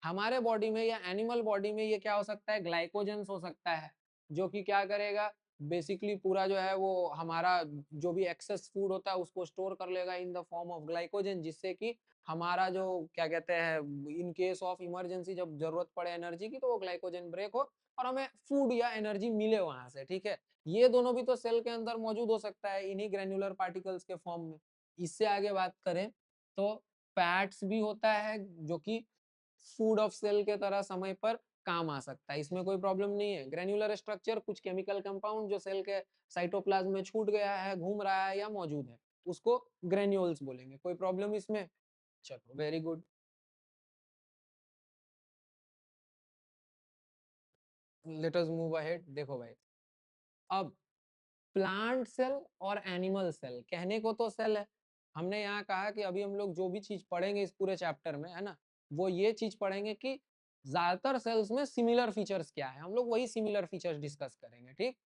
हमारे बॉडी में या एनिमल बॉडी में ये क्या हो सकता है, ग्लाइकोजेंस हो सकता है, जो कि क्या करेगा, बेसिकली पूरा जो है वो हमारा जो भी एक्सेस फूड होता है उसको स्टोर कर लेगा in the form of glycogen, जिससे कि हमारा जो क्या कहते हैं इन केस ऑफ इमरजेंसी जब जरूरत पड़े एनर्जी की तो वो ग्लाइकोजन ब्रेक हो और हमें फूड या एनर्जी मिले वहां से। ठीक है, ये दोनों भी तो सेल के अंदर मौजूद हो सकता है इन्हीं ग्रेन्युलर पार्टिकल्स के फॉर्म में। इससे आगे बात करें तो फैट्स भी होता है जो कि फूड ऑफ सेल के तरह समय पर काम आ सकता है, इसमें कोई प्रॉब्लम नहीं है। ग्रेन्युलर स्ट्रक्चर कुछ केमिकल कंपाउंड जो सेल के साइटोप्लाज्म में छूट गया है, घूम रहा है या मौजूद है, उसको ग्रेन्यूल्स बोलेंगे। कोई प्रॉब्लम इसमें? चलो very good. Let us move ahead. देखो भाई, अब प्लांट सेल और एनिमल सेल, कहने को तो सेल है, हमने यहाँ कहा कि अभी हम लोग जो भी चीज पढ़ेंगे इस पूरे चैप्टर में, है ना, वो ये चीज पढ़ेंगे कि ज्यादातर सेल्स में सिमिलर फीचर्स क्या है, हम लोग वही सिमिलर फीचर्स डिस्कस करेंगे। ठीक,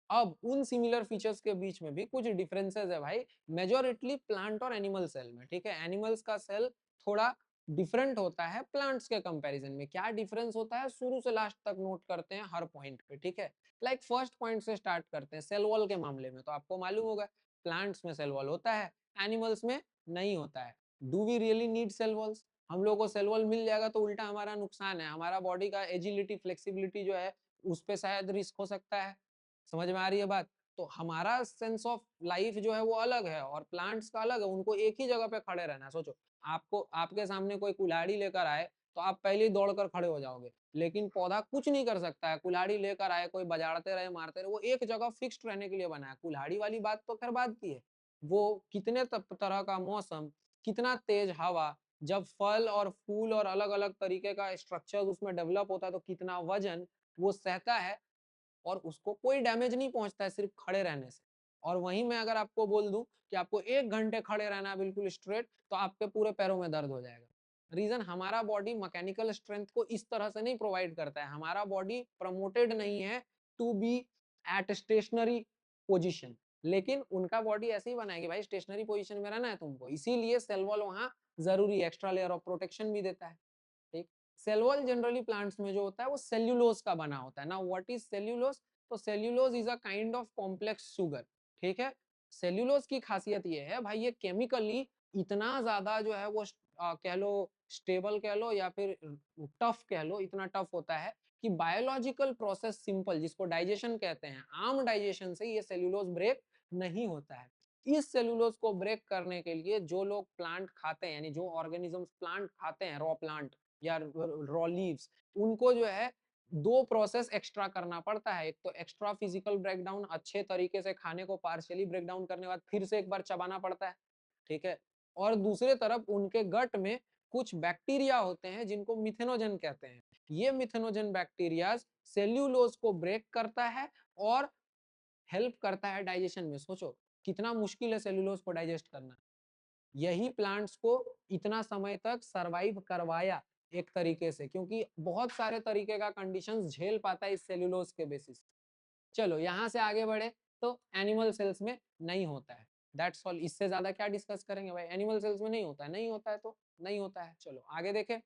अब उन सिमिलर फीचर्स के बीच में भी कुछ डिफरेंसेस है भाई, मेजोरिटली प्लांट और एनिमल सेल में। ठीक है, एनिमल्स का सेल थोड़ा डिफरेंट होता है प्लांट्स के कंपैरिजन में। क्या डिफरेंस होता है, शुरू से लास्ट तक नोट करते हैं हर पॉइंट पे। ठीक है, लाइक फर्स्ट पॉइंट से स्टार्ट करते हैं। सेल वॉल के मामले में तो आपको मालूम होगा प्लांट्स में सेल वॉल होता है, एनिमल्स में नहीं होता है। Do we really need cell walls? हम लोग को सेल वॉल मिल जाएगा तो उल्टा हमारा नुकसान है, हमारा बॉडी का एजिलिटी फ्लेक्सिबिलिटी जो है उस पर शायद रिस्क हो सकता है। समझ में आ रही है बात? तो हमारा सेंस ऑफ लाइफ जो है वो अलग है और प्लांट्स का अलग है, उनको एक ही जगह पे खड़े रहना है। सोचो, आपको आपके सामने कोई कुल्हाड़ी लेकर आए तो आप पहले ही दौड़कर खड़े हो जाओगे, लेकिन पौधा कुछ नहीं कर सकता है। कुल्हाड़ी लेकर आए, कोई बजाड़ते रहे मारते रहे, वो एक जगह फिक्स्ड रहने के लिए बना है। कुल्हाड़ी वाली बात तो खैर बात की है, वो कितने तरह का मौसम, कितना तेज हवा, जब फल और फूल और अलग अलग तरीके का स्ट्रक्चर उसमें डेवलप होता है तो कितना वजन वो सहता है और उसको कोई डैमेज नहीं पहुंचता है सिर्फ खड़े रहने से। और वहीं मैं अगर आपको बोल दूं कि आपको 1 घंटे खड़े रहना है बिल्कुल स्ट्रेट, तो आपके पूरे पैरों में दर्द हो जाएगा। रीजन, हमारा बॉडी मैकेनिकल स्ट्रेंथ को इस तरह से नहीं प्रोवाइड करता है, हमारा बॉडी प्रमोटेड नहीं है to be at stationary position. लेकिन उनका बॉडी ऐसे ही बनाएगी भाई, स्टेशनरी पोजिशन में रहना है तुमको, इसीलिए सेल वॉल वहां जरूरी एक्स्ट्रा लेयर ऑफ प्रोटेक्शन भी देता है। ठीक, सेल वॉल जनरली प्लांट्स में जो होता है वो सेल्यूलोज का बना होता है ना। What is cellulose? तो cellulose is a kind of complex sugar. ठीक है, सेल्यूलोज की खासियत ये है भाई, ये केमिकली इतना ज्यादा जो है वो कह लो स्टेबल कह लो या फिर टफ कह लो, इतना टफ होता है कि बायोलॉजिकल प्रोसेस सिंपल जिसको डाइजेशन कहते हैं, आम डाइजेशन से ये सेल्यूलोज ब्रेक नहीं होता है। इस सेल्यूलोज को ब्रेक करने के लिए जो लोग प्लांट खाते हैं, यानी जो ऑर्गेनिजम्स प्लांट खाते हैं, रॉ प्लांट या रॉ लीव्स, उनको जो है दो प्रोसेस एक्स्ट्रा करना पड़ता है। एक तो एक्स्ट्रा फिजिकल ब्रेकडाउन, अच्छे तरीके से खाने को पार्शियली ब्रेकडाउन करने के बाद फिर से एक बार चबाना पड़ता है। ठीक है, और दूसरे तरफ उनके गट में कुछ बैक्टीरिया होते हैं जिनको मिथेनोजन कहते हैं। ये मिथेनोजन बैक्टीरिया सेल्यूलोज को ब्रेक करता है और हेल्प करता है डाइजेशन में। सोचो कितना मुश्किल है सेल्यूलोज को डाइजेस्ट करना। यही प्लांट्स को इतना समय तक सरवाइव करवाया एक तरीके से, क्योंकि बहुत सारे तरीके का कंडीशंस झेल पाता है इस सेल्यूलोज के बेसिस। चलो यहाँ से आगे बढ़े तो एनिमल सेल्स में नहीं होता है, दैट्स ऑल। इससे ज्यादा क्या डिस्कस करेंगे भाई, एनिमल सेल्स में नहीं होता है, नहीं होता है तो नहीं होता है। चलो आगे देखें,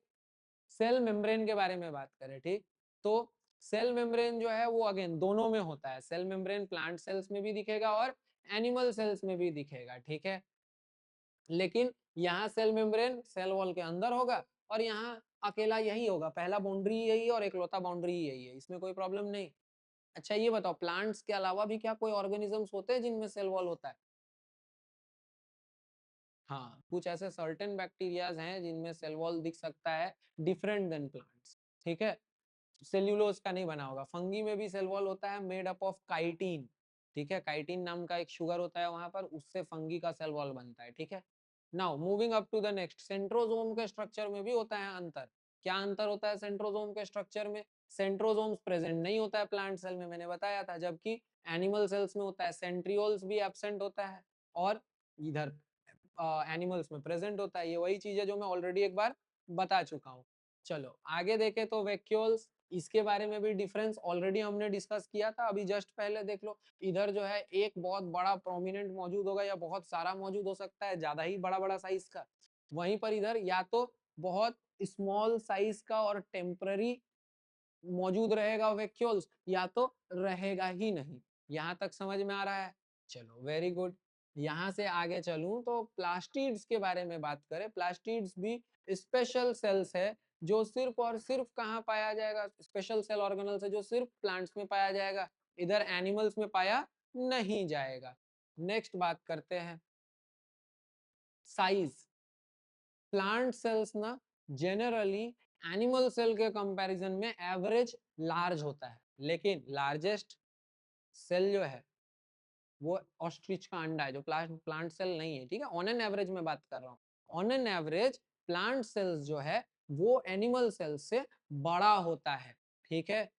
सेल मेम्ब्रेन के बारे में बात करें। ठीक, तो सेल मेम्ब्रेन जो है वो अगेन दोनों में होता है। सेल मेम्ब्रेन प्लांट सेल्स में भी दिखेगा और एनिमल सेल्स में भी दिखेगा। ठीक है, लेकिन यहाँ सेल मेम्ब्रेन सेल वॉल के अंदर होगा और यहाँ अकेला यही होगा, पहला बाउंड्री यही है और इकलौता बाउंड्री यही है, इसमें कोई प्रॉब्लम नहीं। अच्छा ये बताओ, प्लांट्स के अलावा भी क्या कोई ऑर्गेनिजम्स होते हैं जिनमें सेल वॉल होता है? हाँ, कुछ ऐसे सर्टेन बैक्टीरियाज हैं जिनमें सेल वॉल दिख सकता है, डिफरेंट देन प्लांट्स। ठीक है, सेल्यूलोज का नहीं बना होगा। फंगी में भी सेल वॉल होता है, मेड अप ऑफ काइटिन। ठीक है, काइटिन नाम का एक शुगर होता है वहां पर, उससे फंगी का सेल वॉल बनता है। ठीक है, now moving up to the next, centrosome के स्ट्रक्चर में भी होता है अंतर। क्या अंतर होता है सेंट्रोजोम के स्ट्रक्चर में? सेंट्रोजोम्स प्रेजेंट नहीं होता है प्लांट सेल में, मैंने बताया था, जबकि एनिमल सेल्स में होता है। सेंट्रियोल्स भी एब्सेंट होता है और इधर एनिमल्स में प्रेजेंट होता है। ये वही चीज है जो मैं ऑलरेडी एक बार बता चुका हूँ। चलो आगे देखें तो वैक्यूल्स, इसके बारे में भी डिफरेंस ऑलरेडी हमने डिस्कस किया था, अभी जस्ट पहले देख लो। इधर जो है एक बहुत बड़ा प्रोमिनेंट मौजूद होगा या बहुत सारा मौजूद हो सकता है, ज्यादा ही बड़ा बड़ा साइज का। वहीं पर इधर या तो बहुत स्मॉल साइज का और टेम्पररी मौजूद रहेगा वैक्यूल्स, या तो रहेगा ही नहीं। यहाँ तक समझ में आ रहा है? चलो वेरी गुड। यहाँ से आगे चलूं तो प्लास्टिड्स के बारे में बात करें। प्लास्टिड्स भी स्पेशल सेल्स है जो सिर्फ और सिर्फ कहाँ पाया जाएगा, स्पेशल सेल ऑर्गेनल्स है जो सिर्फ प्लांट्स में पाया जाएगा, इधर एनिमल्स में पाया नहीं जाएगा। नेक्स्ट बात करते हैं साइज। प्लांट सेल्स ना जनरली एनिमल सेल के कंपैरिजन में एवरेज लार्ज होता है, लेकिन लार्जेस्ट सेल जो है वो ऑस्ट्रिच का अंडा है जो प्लांट सेल नहीं है, ठीक है। ऑन एन एवरेज में बात कर रहा हूँ। On an average plant cells जो है वो एनिमल सेल्स से बड़ा होता है, ठीक है,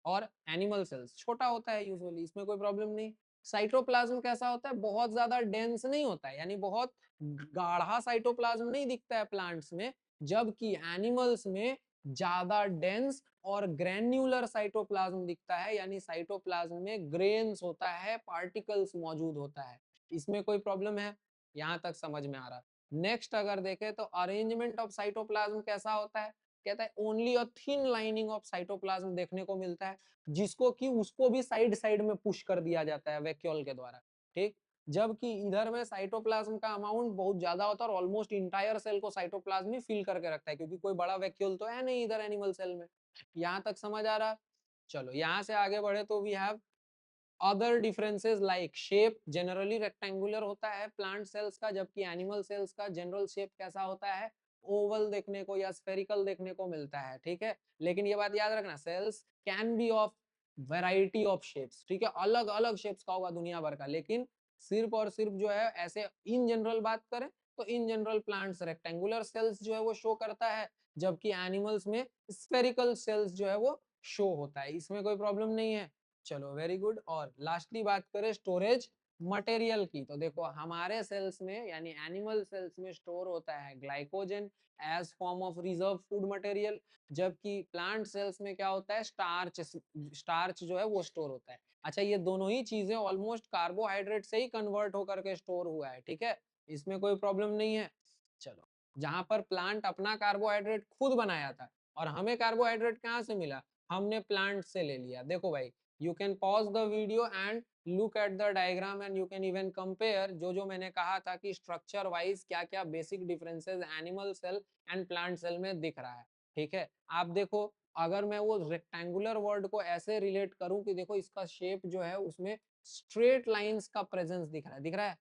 और एनिमल सेल्स छोटा होता है यूजुअली, इसमें कोई प्रॉब्लम नहीं। साइटोप्लाज्म कैसा होता है, बहुत ज्यादा डेंस नहीं होता है, यानी बहुत गाढ़ा साइटोप्लाज्म नहीं दिखता है प्लांट्स में, जबकि एनिमल्स में ज्यादा डेंस और ग्रैन्युलर साइटोप्लाज्म दिखता है, यानी साइटोप्लाज्म में ग्रेन्स होता है, पार्टिकल्स मौजूद होता है। इसमें कोई प्रॉब्लम है? यहां तक समझ में आ रहा। नेक्स्ट अगर देखें तो अरेंजमेंट ऑफ साइटोप्लाज्म कैसा होता है, कहता है only a thin lining of cytoplasm देखने को मिलता है, जिसको कि उसको भी साइड साइड में पुश कर दिया जाता है वैक्यूल के द्वारा, ठीक। जबकि इधर में साइटोप्लाज्म का अमाउंट बहुत ज्यादा होता है और ऑलमोस्ट इंटायर सेल को साइटोप्लाज्म ही फिल करके रखता है, क्योंकि कोई बड़ा वैक्यूल तो है नहीं इधर एनिमल सेल में। यहाँ तक समझ आ रहा? चलो यहाँ से आगे बढ़े तो we have other differences like shape generally rectangular होता है प्लांट सेल्स का, जबकि एनिमल सेल्स का जनरल शेप कैसा होता है, ओवल देखने को या स्फेरिकल देखने को मिलता है, ठीक है। लेकिन ये बात याद रखना, cells can be of variety of shapes, ठीक है, अलग अलग शेप्स का होगा दुनिया भर का, लेकिन सिर्फ और सिर्फ जो है ऐसे इन जनरल बात करें तो in general plants rectangular cells जो है वो शो करता है, जबकि एनिमल्स में स्फेरिकल सेल्स जो है वो शो होता है, इसमें कोई प्रॉब्लम नहीं है। चलो वेरी गुड। और लास्टली बात करें स्टोरेज मटेरियल की, तो देखो हमारे सेल्स में यानी एनिमल सेल्स में स्टोर होता है glycogen as form of reserve food material, जबकि प्लांट सेल्स में क्या होता है, स्टार्च, स्टार्च जो है वो स्टोर होता है। अच्छा, ये दोनों ही चीजें ऑलमोस्ट कार्बोहाइड्रेट से ही कन्वर्ट होकर के स्टोर हुआ है, ठीक है, इसमें कोई प्रॉब्लम नहीं है। चलो, जहां पर प्लांट अपना कार्बोहाइड्रेट खुद बनाया था और हमें कार्बोहाइड्रेट कहाँ से मिला, हमने प्लांट से ले लिया। देखो भाई, you can pause the video and look at the diagram and you can even compare जो मैंने कहा था कि स्ट्रक्चर वाइज क्या क्या basic differences animal cell and plant cell में दिख रहा है, ठीक है। आप देखो, अगर मैं वो रेक्टेंगुलर वर्ड को ऐसे रिलेट करूं कि देखो इसका शेप जो है उसमें स्ट्रेट लाइंस का प्रेजेंस दिख रहा है, दिख रहा है,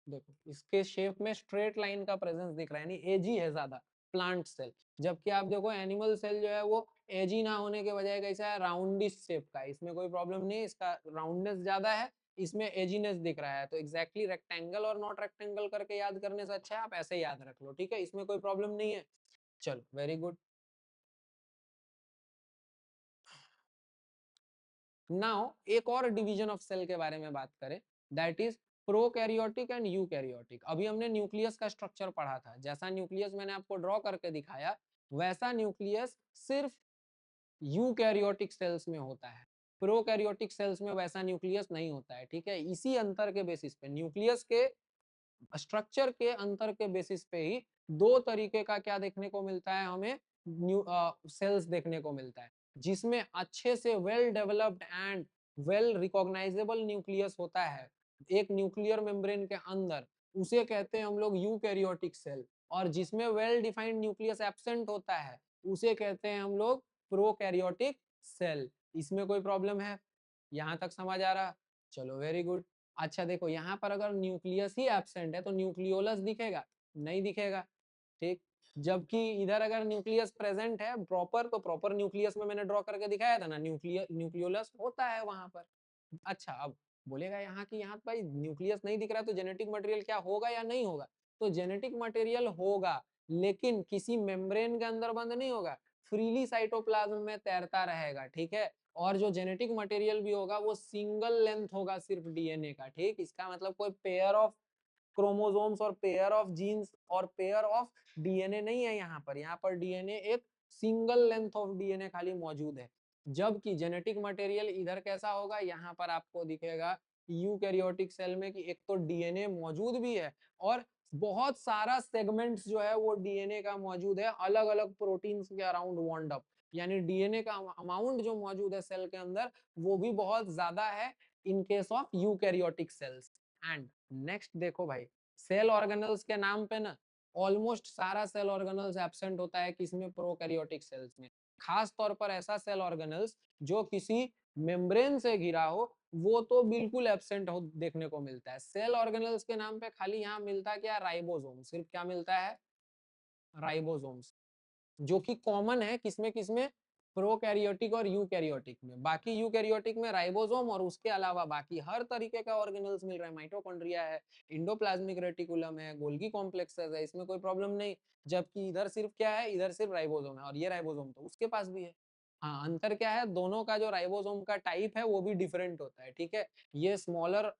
देखो इसके शेप में स्ट्रेट लाइन का प्रेजेंस दिख रहा है, यानी एजी है ज्यादा प्लांट सेल। जबकि आप देखो एनिमल सेल जो है वो एजी ना होने के बजाय कैसा है, राउंडिश शेप का है, इसमें कोई प्रॉब्लम नहीं, इसका राउंडनेस ज्यादा है, इसमें एजीनेस दिख रहा है। तो एग्जैक्टली रेक्टेंगल और नॉट रेक्टेंगल करके याद करने से अच्छा है आप ऐसे याद रख लो, ठीक है, इसमें कोई प्रॉब्लम नहीं है। चलो वेरी गुड। नाउ एक और डिवीजन ऑफ सेल के बारे में बात करें, that is prokaryotic and eukaryotic. अभी हमने न्यूक्लियस का स्ट्रक्चर पढ़ा था, जैसा न्यूक्लियस मैंने आपको ड्रॉ करके दिखाया वैसा न्यूक्लियस सिर्फ यूकैरियोटिक सेल्स में होता है, प्रोकैरियोटिक सेल्स में वैसा न्यूक्लियस नहीं होता है, ठीक है। इसी अंतर के बेसिस पे, न्यूक्लियस के स्ट्रक्चर के अंतर के बेसिस पे ही दो तरीके का क्या देखने को मिलता है हमें, सेल्स देखने को मिलता है, जिसमें अच्छे से well developed and well recognisable nucleus होता है एक न्यूक्लियर मेम्ब्रेन के अंदर, उसे कहते हैं हम लोग यूकैरियोटिक सेल। और जिसमें वेल डिफाइंड न्यूक्लियस एब्सेंट होता है उसे कहते हैं हम लोग प्रोकैरियोटिक सेल। इसमें कोई प्रॉब्लम है? यहां तक समझ आ रहा? चलो वेरी गुड। अच्छा देखो, यहाँ पर अगर न्यूक्लियस ही एब्सेंट है तो न्यूक्लियोलस दिखेगा? नहीं दिखेगा, ठीक। जबकि इधर अगर न्यूक्लियस प्रेजेंट है प्रॉपर, तो प्रॉपर न्यूक्लियस में मैंने ड्रॉ करके दिखाया था ना, न्यूक्लियोलस होता है वहां पर। अच्छा, अब बोलेगा यहाँ की यहाँ भाई न्यूक्लियस नहीं दिख रहा तो जेनेटिक मटेरियल क्या होगा या नहीं होगा, तो जेनेटिक मटेरियल होगा, लेकिन किसी मेम्ब्रेन के अंदर बंद नहीं होगा, फ्रीली साइटोप्लाज्म में तैरता रहेगा, ठीक है। और जो जेनेटिक मटेरियल भी होगा वो सिंगल लेंथ होगा सिर्फ डीएनए का, ठीक। इसका मतलब कोई पेयर ऑफ क्रोमोसोम्स और पेयर ऑफ जीन्स और पेयर ऑफ डीएनए नहीं है यहाँ पर, यहाँ पर डीएनए एक सिंगल लेंथ ऑफ डीएनए खाली मौजूद है। जबकि जेनेटिक मटेरियल इधर कैसा होगा, यहाँ पर आपको दिखेगा यूकैरियोटिक सेल में कि एक तो डीएनए मौजूद भी है और बहुत सारा सेगमेंट्स जो है वो डीएनए का मौजूद है अलग अलग प्रोटीन्स के अराउंड वाउंड अप। यानी डीएनए का अमाउंट जो मौजूद है सेल के अंदर वो भी बहुत ज्यादा है in case of eukaryotic cells. And next देखो भाई, सेल ऑर्गेनल्स के नाम पे ना ऑलमोस्ट सारा सेल ऑर्गेनल्स एब्सेंट होता है किसमें, प्रोकैरियोटिक सेल्स में। खास तौर पर ऐसा सेल ऑर्गेनल्स जो किसी मेम्ब्रेन से घिरा हो वो तो बिल्कुल एब्सेंट हो देखने को मिलता है। सेल ऑर्गेनल्स के नाम पे खाली यहाँ मिलता क्या, राइबोसोम, सिर्फ क्या मिलता है, राइबोसोम्स, जो कि कॉमन है किसमें किसमें, प्रोकैरियोटिक और यूकैरियोटिक में। बाकी यूकैरियोटिक में राइबोसोम और उसके अलावा बाकी हर तरीके का ऑर्गेनल्स मिल रहा है, माइटोकॉन्ड्रिया है, इंडोप्लाज्मिक रेटिकुलम है, गोल्गी कॉम्प्लेक्सेस है, इसमें कोई प्रॉब्लम नहीं। जबकि इधर सिर्फ क्या है, इधर सिर्फ राइबोसोम है और ये राइबोसोम तो उसके पास भी है। हाँ, अंतर क्या है, दोनों का जो राइबोसोम का टाइप है वो भी डिफरेंट होता है, ठीक है। ये स्मॉलर,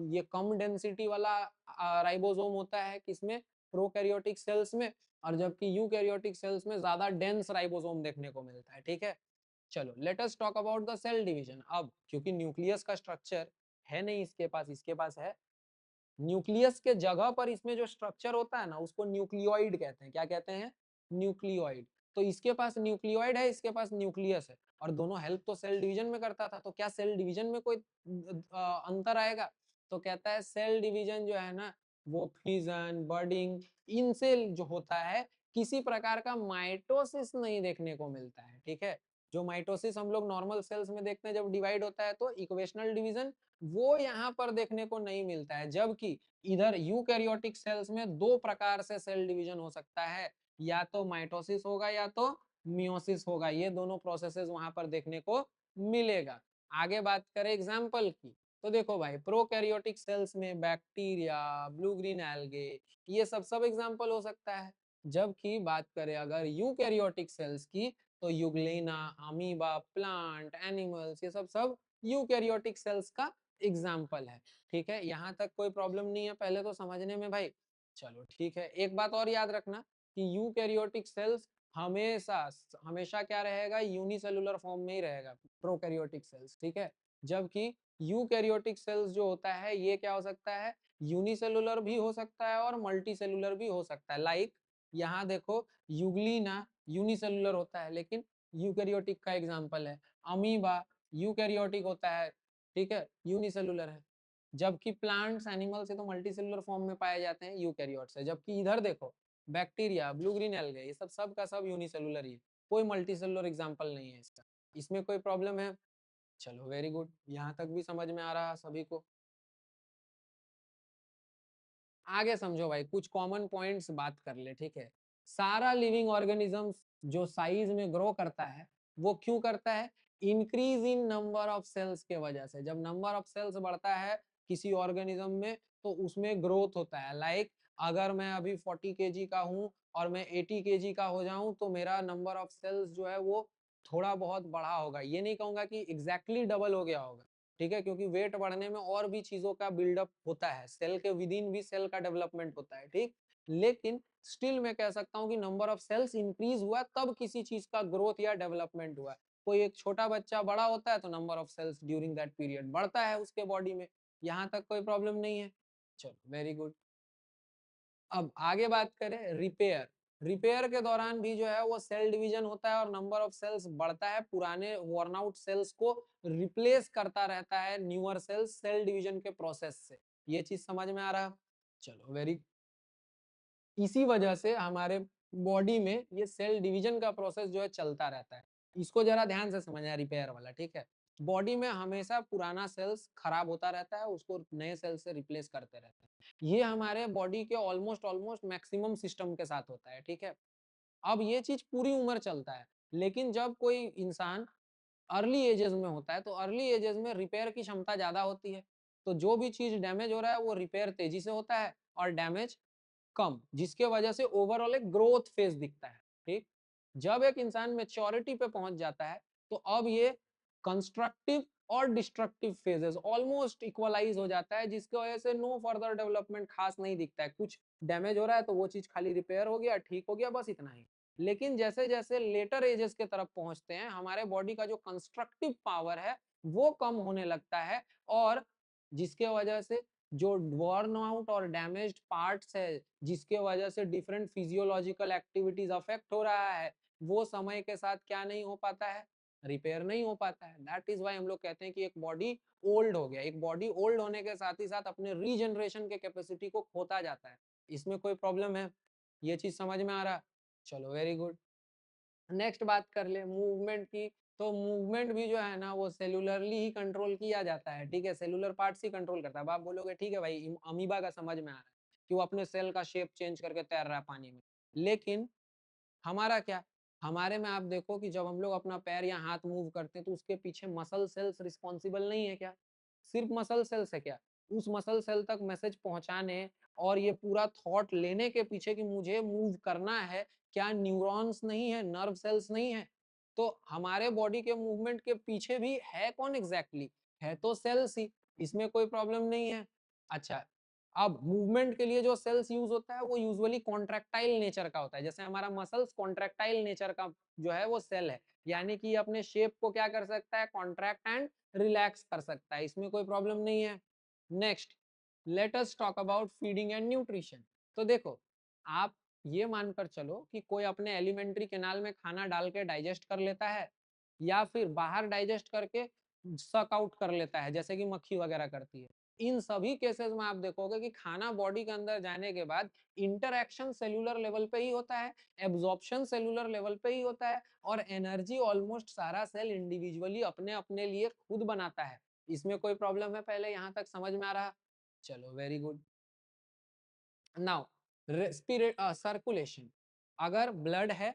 ये कम डेंसिटी वाला राइबोसोम होता है किसमें, प्रोकैरियोटिक सेल्स में, और जबकि यूकैरियोटिक सेल्स में ज्यादा डेंस राइबोसोम देखने को मिलता है, ठीक है। चलो let us talk about the cell division. अब क्योंकि न्यूक्लियस का स्ट्रक्चर है नहीं इसके पास, इसके पास है न्यूक्लियस के जगह पर इसमें जो स्ट्रक्चर होता है ना उसको न्यूक्लियोइड कहते हैं। क्या कहते हैं, न्यूक्लियोइड। तो इसके पास न्यूक्लियोइड है, इसके पास न्यूक्लियस है, और दोनों हेल्प तो सेल डिवीजन में करता था। तो क्या सेल डिवीजन में कोई अंतर आएगा, तो कहता है सेल डिवीजन जो है ना वो फिजन, बर्डिंग, इनसे जो होता है किसी प्रकार का माइटोसिस नहीं देखने को मिलता है, ठीक है। जो माइटोसिस हम लोग नॉर्मल सेल्स में देखते हैं जब डिवाइड होता है तो इक्वेशनल डिवीजन, वो यहाँ पर देखने को नहीं मिलता है। जबकि इधर यूकैरियोटिक सेल्स में दो प्रकार से सेल डिवीजन हो सकता है, या तो माइटोसिस होगा या तो मियोसिस होगा, ये दोनों प्रोसेसेस वहां पर देखने को मिलेगा। आगे बात करें एग्जाम्पल की, तो देखो भाई प्रोकैरियोटिक सेल्स में बैक्टीरिया, ब्लू ग्रीन एल्गे, ये सब एग्जाम्पल हो सकता है। जबकि बात करें अगर यूकैरियोटिक सेल्स की, तो यूग्लेना, अमीबा, प्लांट, एनिमल्स, ये सब यूकैरियोटिक सेल्स का एग्जाम्पल है, ठीक है। यहाँ तक कोई प्रॉब्लम नहीं है पहले तो समझने में भाई। चलो ठीक है, एक बात और याद रखना कि यूकैरियोटिक सेल्स हमेशा हमेशा क्या रहेगा, यूनिसेलुलर फॉर्म में ही रहेगा प्रोकैरियोटिक सेल्स, ठीक है। जबकि यूकैरियोटिक सेल्स जो होता है ये क्या हो सकता है, यूनिसेलुलर भी हो सकता है और मल्टीसेलुलर भी हो सकता है। लाइक यहाँ देखो यूग्लिना यूनिसेलुलर होता है लेकिन यूकैरियोटिक का एग्जाम्पल है, अमीबा यूकैरियोटिक होता है, ठीक है, यूनिसेलुलर है। जबकि प्लांट्स, एनिमल्स से तो मल्टीसेलुलर फॉर्म में पाए जाते हैं यूकैरियोट्स है। जबकि इधर देखो बैक्टीरिया, ब्लू ग्रीन एल्गे, ये सब का सब यूनिसेलुलर ही है, कोई मल्टीसेलुलर एग्जाम्पल नहीं है इसका। इसमें कोई प्रॉब्लम है, चलो वेरी गुड, यहाँ तक भी समझ में आ रहा है सभी को। आगे समझो भाई, कुछ कॉमन पॉइंट्स बात कर ले, ठीक है। सारा लिविंग ऑर्गेनिजम्स जो साइज में ग्रो करता है वो क्यों करता है, increase in number of cells के वजह से। जब नंबर ऑफ सेल्स बढ़ता है किसी ऑर्गेनिज्म में तो उसमें ग्रोथ होता है। लाइक अगर मैं अभी 40 केजी का हूँ और मैं 80 केजी का हो जाऊं तो मेरा नंबर ऑफ सेल्स जो है वो थोड़ा बहुत बढ़ा होगा, ये नहीं कहूंगा कि एग्जैक्टली डबल हो गया होगा, ठीक है, क्योंकि वेट बढ़ने में और भी चीजों का बिल्डअप होता है, सेल के विद इन भी सेल का डेवलपमेंट होता है, ठीक। लेकिन स्टिल मैं कह सकता हूँ कि नंबर ऑफ सेल्स इंक्रीज हुआ तब किसी चीज का ग्रोथ या डेवलपमेंट हुआ। कोई एक छोटा बच्चा बड़ा होता है तो number of cells during that period बढ़ता है उसके बॉडी में, यहाँ तक कोई प्रॉब्लम नहीं है। चलो वेरी गुड। अब आगे बात करें रिपेयर। रिपेयर के दौरान भी जो है वो सेल डिवीजन होता है और नंबर ऑफ सेल्स बढ़ता है, पुराने वर्न आउट सेल्स को रिप्लेस करता रहता है न्यूअर सेल्स सेल डिवीजन के प्रोसेस से। ये चीज समझ में आ रहा है, चलो वेरी। इसी वजह से हमारे बॉडी में ये सेल डिवीजन का प्रोसेस जो है चलता रहता है। इसको जरा ध्यान से समझना, रिपेयर वाला, ठीक है। बॉडी में हमेशा पुराना सेल्स खराब होता रहता है, उसको नए सेल से रिप्लेस करते रहते हैं। ये हमारे बॉडी के ऑलमोस्ट ऑलमोस्ट मैक्सिमम सिस्टम के साथ होता है, ठीक है। अब ये चीज पूरी उम्र चलता है, लेकिन जब कोई इंसान अर्ली एजेस में होता है तो अर्ली एजेस में रिपेयर की क्षमता ज्यादा होती है। तो जो भी चीज डैमेज हो रहा है वो रिपेयर तेजी से होता है और डैमेज कम, जिसके वजह से ओवरऑल एक ग्रोथ फेज दिखता है, ठीक। जब एक इंसान मेच्योरिटी पे पहुंच जाता है तो अब ये कंस्ट्रक्टिव और डिस्ट्रक्टिव फेजेस ऑलमोस्ट इक्वलाइज हो जाता है, जिसकी वजह से नो फर्दर डेवलपमेंट खास नहीं दिखता है। कुछ डैमेज हो रहा है तो वो चीज खाली रिपेयर हो गया, ठीक हो गया, बस इतना ही। लेकिन जैसे जैसे लेटर एजेस के तरफ पहुंचते हैं हमारे बॉडी का जो कंस्ट्रक्टिव पावर है वो कम होने लगता है, और जिसके वजह से जो वर्न आउट और डैमेज्ड पार्ट्स है, जिसके वजह से डिफरेंट फिजियोलॉजिकल एक्टिविटीज अफेक्ट हो रहा है, वो समय के साथ क्या नहीं हो पाता है, रिपेयर नहीं हो पाता है। दैट इज वाई हम लोग कहते हैं कि एक बॉडी ओल्ड हो गया। एक बॉडी ओल्ड होने के साथ ही साथ अपने रीजनरेशन के कैपेसिटी को खोता जाता है। इसमें कोई प्रॉब्लम है? ये चीज समझ में आ रहा? चलो वेरी गुड। नेक्स्ट बात कर ले मूवमेंट की। तो मूवमेंट भी जो है ना वो सेलुलरली ही कंट्रोल किया जाता है, ठीक है, सेलुलर पार्ट्स ही कंट्रोल करता है। अब आप बोलोगे ठीक है भाई, अमीबा का समझ में आ रहा है कि वो अपने सेल का शेप चेंज करके तैर रहा है पानी में, लेकिन हमारा क्या, हमारे में आप देखो कि जब हम लोग अपना पैर या हाथ मूव करते हैं तो उसके पीछे मसल सेल्स रिस्पॉन्सिबल नहीं है क्या? सिर्फ मसल सेल्स है क्या? उस मसल सेल तक मैसेज पहुंचाने और ये पूरा थॉट लेने के पीछे कि मुझे मूव करना है, क्या न्यूरॉन्स नहीं है, नर्व सेल्स नहीं है? तो हमारे बॉडी के मूवमेंट के पीछे भी है कौन एग्जैक्टली exactly? है तो सेल्स ही। इसमें कोई प्रॉब्लम नहीं है। अच्छा, अब मूवमेंट के लिए जो सेल्स यूज होता है वो यूजुअली कॉन्ट्रैक्टाइल नेचर का होता है। जैसे हमारा मसल्स कॉन्ट्रैक्टाइल नेचर का जो है वो सेल है, यानी कि अपने शेप को क्या कर सकता है, कॉन्ट्रैक्ट एंड रिलैक्स कर सकता है। इसमें कोई प्रॉब्लम नहीं है। Next, late us talk about feeding and nutrition. तो देखो, आप ये मानकर चलो कि कोई अपने एलिमेंट्री कैनाल में खाना डाल के डाइजेस्ट कर लेता है, या फिर बाहर डाइजेस्ट करके सक आउट कर लेता है, जैसे कि मक्खी वगैरह करती है। इन सभी केसेस में आप देखोगे कि खाना बॉडी के अंदर जाने के बाद इंटरैक्शन सेलुलर लेवल पे ही होता है, एब्जॉर्प्शन सेलुलर लेवल पे ही होता है, और एनर्जी ऑलमोस्ट सारा सेल इंडिविजुअली अपने अपने लिए खुद बनाता है। इसमें कोई प्रॉब्लम है? पहले यहां तक समझ में आ रहा? चलो वेरी गुड। Now रेस्पिरेट circulation. अगर ब्लड है,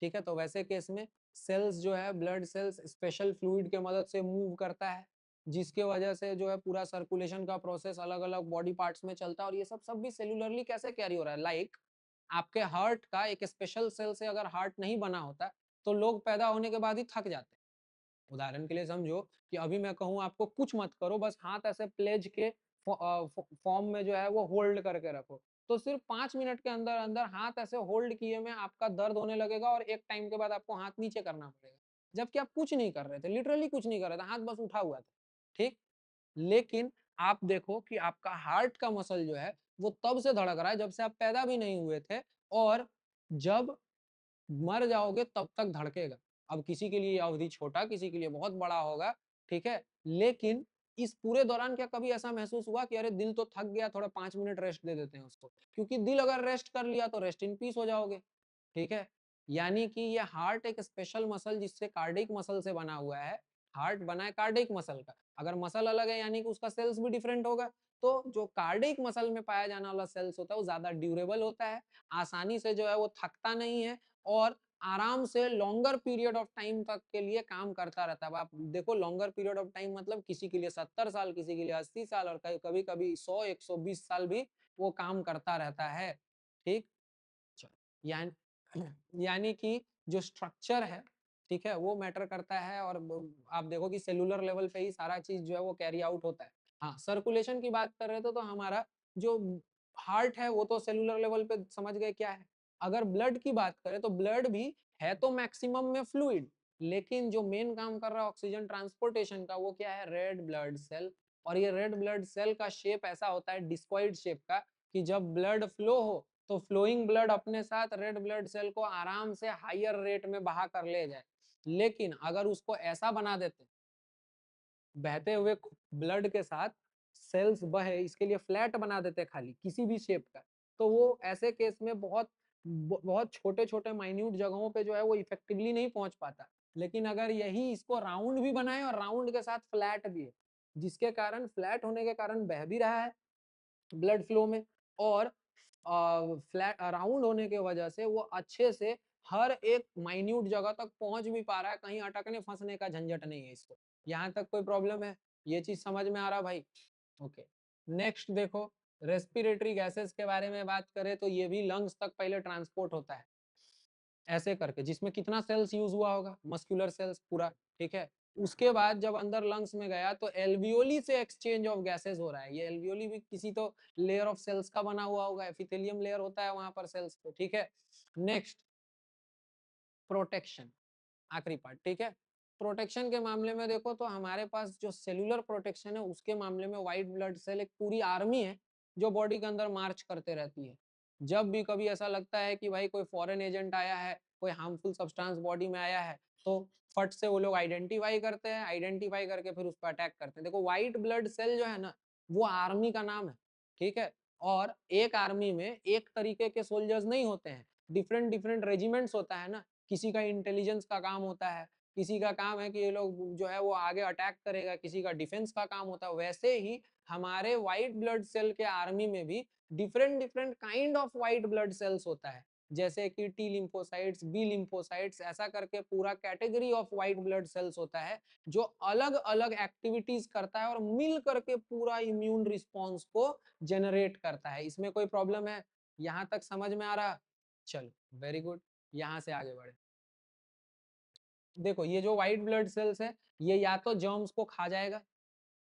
ठीक है, तो वैसे केस में सेल्स जो है, ब्लड सेल्स स्पेशल फ्लूइड के मदद से मूव करता है, जिसके वजह से जो है पूरा सर्कुलेशन का प्रोसेस अलग अलग बॉडी पार्ट्स में चलता है। और ये सब सब भी सेलुलरली कैसे कैरी हो रहा है? लाइक आपके हार्ट का एक स्पेशल सेल से अगर हार्ट नहीं बना होता तो लोग पैदा होने के बाद ही थक जाते। उदाहरण के लिए समझो कि अभी मैं कहूँ आपको कुछ मत करो, बस हाथ ऐसे प्लेज के फॉर्म में जो है वो होल्ड करके रखो, तो सिर्फ 5 मिनट के अंदर अंदर हाथ ऐसे होल्ड किए में आपका दर्द होने लगेगा और एक टाइम के बाद आपको हाथ नीचे करना पड़ेगा, जबकि आप कुछ नहीं कर रहे थे, लिटरली कुछ नहीं कर रहे थे, हाथ बस उठा हुआ था। ठीक, लेकिन आप देखो कि आपका हार्ट का मसल जो है वो तब से धड़क रहा है जब से आप पैदा भी नहीं हुए थे, और जब मर जाओगे तब तक धड़केगा। अब किसी के लिए अवधि छोटा, किसी के लिए बहुत बड़ा होगा, ठीक है, लेकिन इस पूरे दौरान क्या कभी ऐसा महसूस हुआ कि अरे दिल तो थक गया, थोड़ा 5 मिनट रेस्ट दे देते हैं उसको? क्योंकि दिल अगर रेस्ट कर लिया तो रेस्ट इन पीस हो जाओगे। ठीक है, यानी कि ये हार्ट एक स्पेशल मसल जिससे कार्डिक मसल से बना हुआ है। हार्ट बना है कार्डिक मसल का, अगर मसल अलग है यानी कि उसका सेल्स भी डिफरेंट होगा। तो जो कार्डिक मसल में पाया जाने वाला सेल्स होता है वो ज्यादा ड्यूरेबल होता है, आसानी से जो है वो थकता नहीं है, और आराम से लॉन्गर पीरियड ऑफ टाइम तक के लिए काम करता रहता है। अब आप देखो लॉन्गर पीरियड ऑफ टाइम मतलब किसी के लिए 70 साल, किसी के लिए 80 साल, और कभी कभी 100 120 साल भी वो काम करता रहता है। ठीक, यानी यानी कि जो स्ट्रक्चर है, ठीक है, वो मैटर करता है, और आप देखो कि सेलुलर लेवल पे ही सारा चीज जो है वो कैरी आउट होता है। हाँ, सर्कुलेशन की बात कर रहे थे तो हमारा जो हार्ट है वो तो सेलुलर लेवल पे समझ गए क्या है। अगर ब्लड की बात करें तो ब्लड भी है तो मैक्सिमम में फ्लूइड, लेकिन जो मेन काम कर रहा है ऑक्सीजन ट्रांसपोर्टेशन का वो क्या है, रेड ब्लड सेल। और ये रेड ब्लड सेल का शेप ऐसा होता है डिस्कॉइड शेप का, कि जब ब्लड फ्लो हो तो फ्लोइंग ब्लड अपने साथ रेड ब्लड सेल को आराम से हायर रेट में बहा कर ले जाए। लेकिन अगर उसको ऐसा बना देते, बहते हुए ब्लड के साथ सेल्स बहे, इसके लिए फ्लैट बना देते खाली किसी भी शेप का, तो वो ऐसे केस में बहुत बहुत छोटे छोटे माइन्यूट जगहों पे जो है वो इफेक्टिवली नहीं पहुंच पाता। लेकिन अगर यही इसको राउंड भी बनाए और राउंड के साथ फ्लैट भी है, जिसके कारण फ्लैट होने के कारण बह भी रहा है ब्लड फ्लो में, और फ्लैट राउंड होने की वजह से वो अच्छे से हर एक माइन्यूट जगह तक पहुंच भी पा रहा है, कहीं अटकने फंसने का झंझट नहीं है इसको। यहाँ तक कोई प्रॉब्लम है? ये चीज समझ में आ रहा भाई? ओके, नेक्स्ट देखो, रेस्पिरेटरी गैसेस के बारे में बात करें तो ये भी लंग्स तक पहले ट्रांसपोर्ट होता है ऐसे करके, जिसमें कितना सेल्स यूज हुआ होगा, मस्कुलर सेल्स पूरा, ठीक है। उसके बाद जब अंदर लंग्स में गया तो एल्वियोली से एक्सचेंज ऑफ गैसेस हो रहा है। ये एल्वियोली भी किसी तो लेयर ऑफ सेल्स का बना हुआ होगा, एपिथेलियम लेयर होता है वहां पर सेल्स पे, ठीक है। नेक्स्ट, प्रोटेक्शन, आखिरी पार्ट, ठीक है। प्रोटेक्शन के मामले में देखो तो हमारे पास जो सेलुलर प्रोटेक्शन है उसके मामले में व्हाइट ब्लड सेल एक पूरी आर्मी है जो बॉडी के अंदर मार्च करते रहती है। जब भी कभी ऐसा लगता है कि भाई कोई फॉरेन एजेंट आया है, कोई हार्मफुल सब्सटेंस बॉडी में आया है, तो फट से वो लोग आइडेंटिफाई करते हैं, आइडेंटिफाई करके फिर उस पर अटैक करते हैं। देखो व्हाइट ब्लड सेल जो है ना वो आर्मी का नाम है, ठीक है। और एक आर्मी में एक तरीके के सोल्जर्स नहीं होते हैं, डिफरेंट डिफरेंट रेजिमेंट्स होता है ना। किसी का इंटेलिजेंस का काम होता है, किसी का काम है कि ये लोग जो है वो आगे अटैक करेगा, किसी का डिफेंस का काम होता है। वैसे ही हमारे व्हाइट ब्लड सेल के आर्मी में भी different different kind of white blood cells होता है, जैसे कि टी लिम्फोसाइट्स, बी लिम्फोसाइट्स, ऐसा करके पूरा category of white blood cells होता है जो अलग अलग एक्टिविटीज करता है और मिल करके पूरा इम्यून रिस्पॉन्स को जनरेट करता है। इसमें कोई प्रॉब्लम है? यहां तक समझ में आ रहा? चलो वेरी गुड, यहां से आगे बढ़े। देखो ये जो व्हाइट ब्लड सेल्स है ये या तो जर्म्स को खा जाएगा,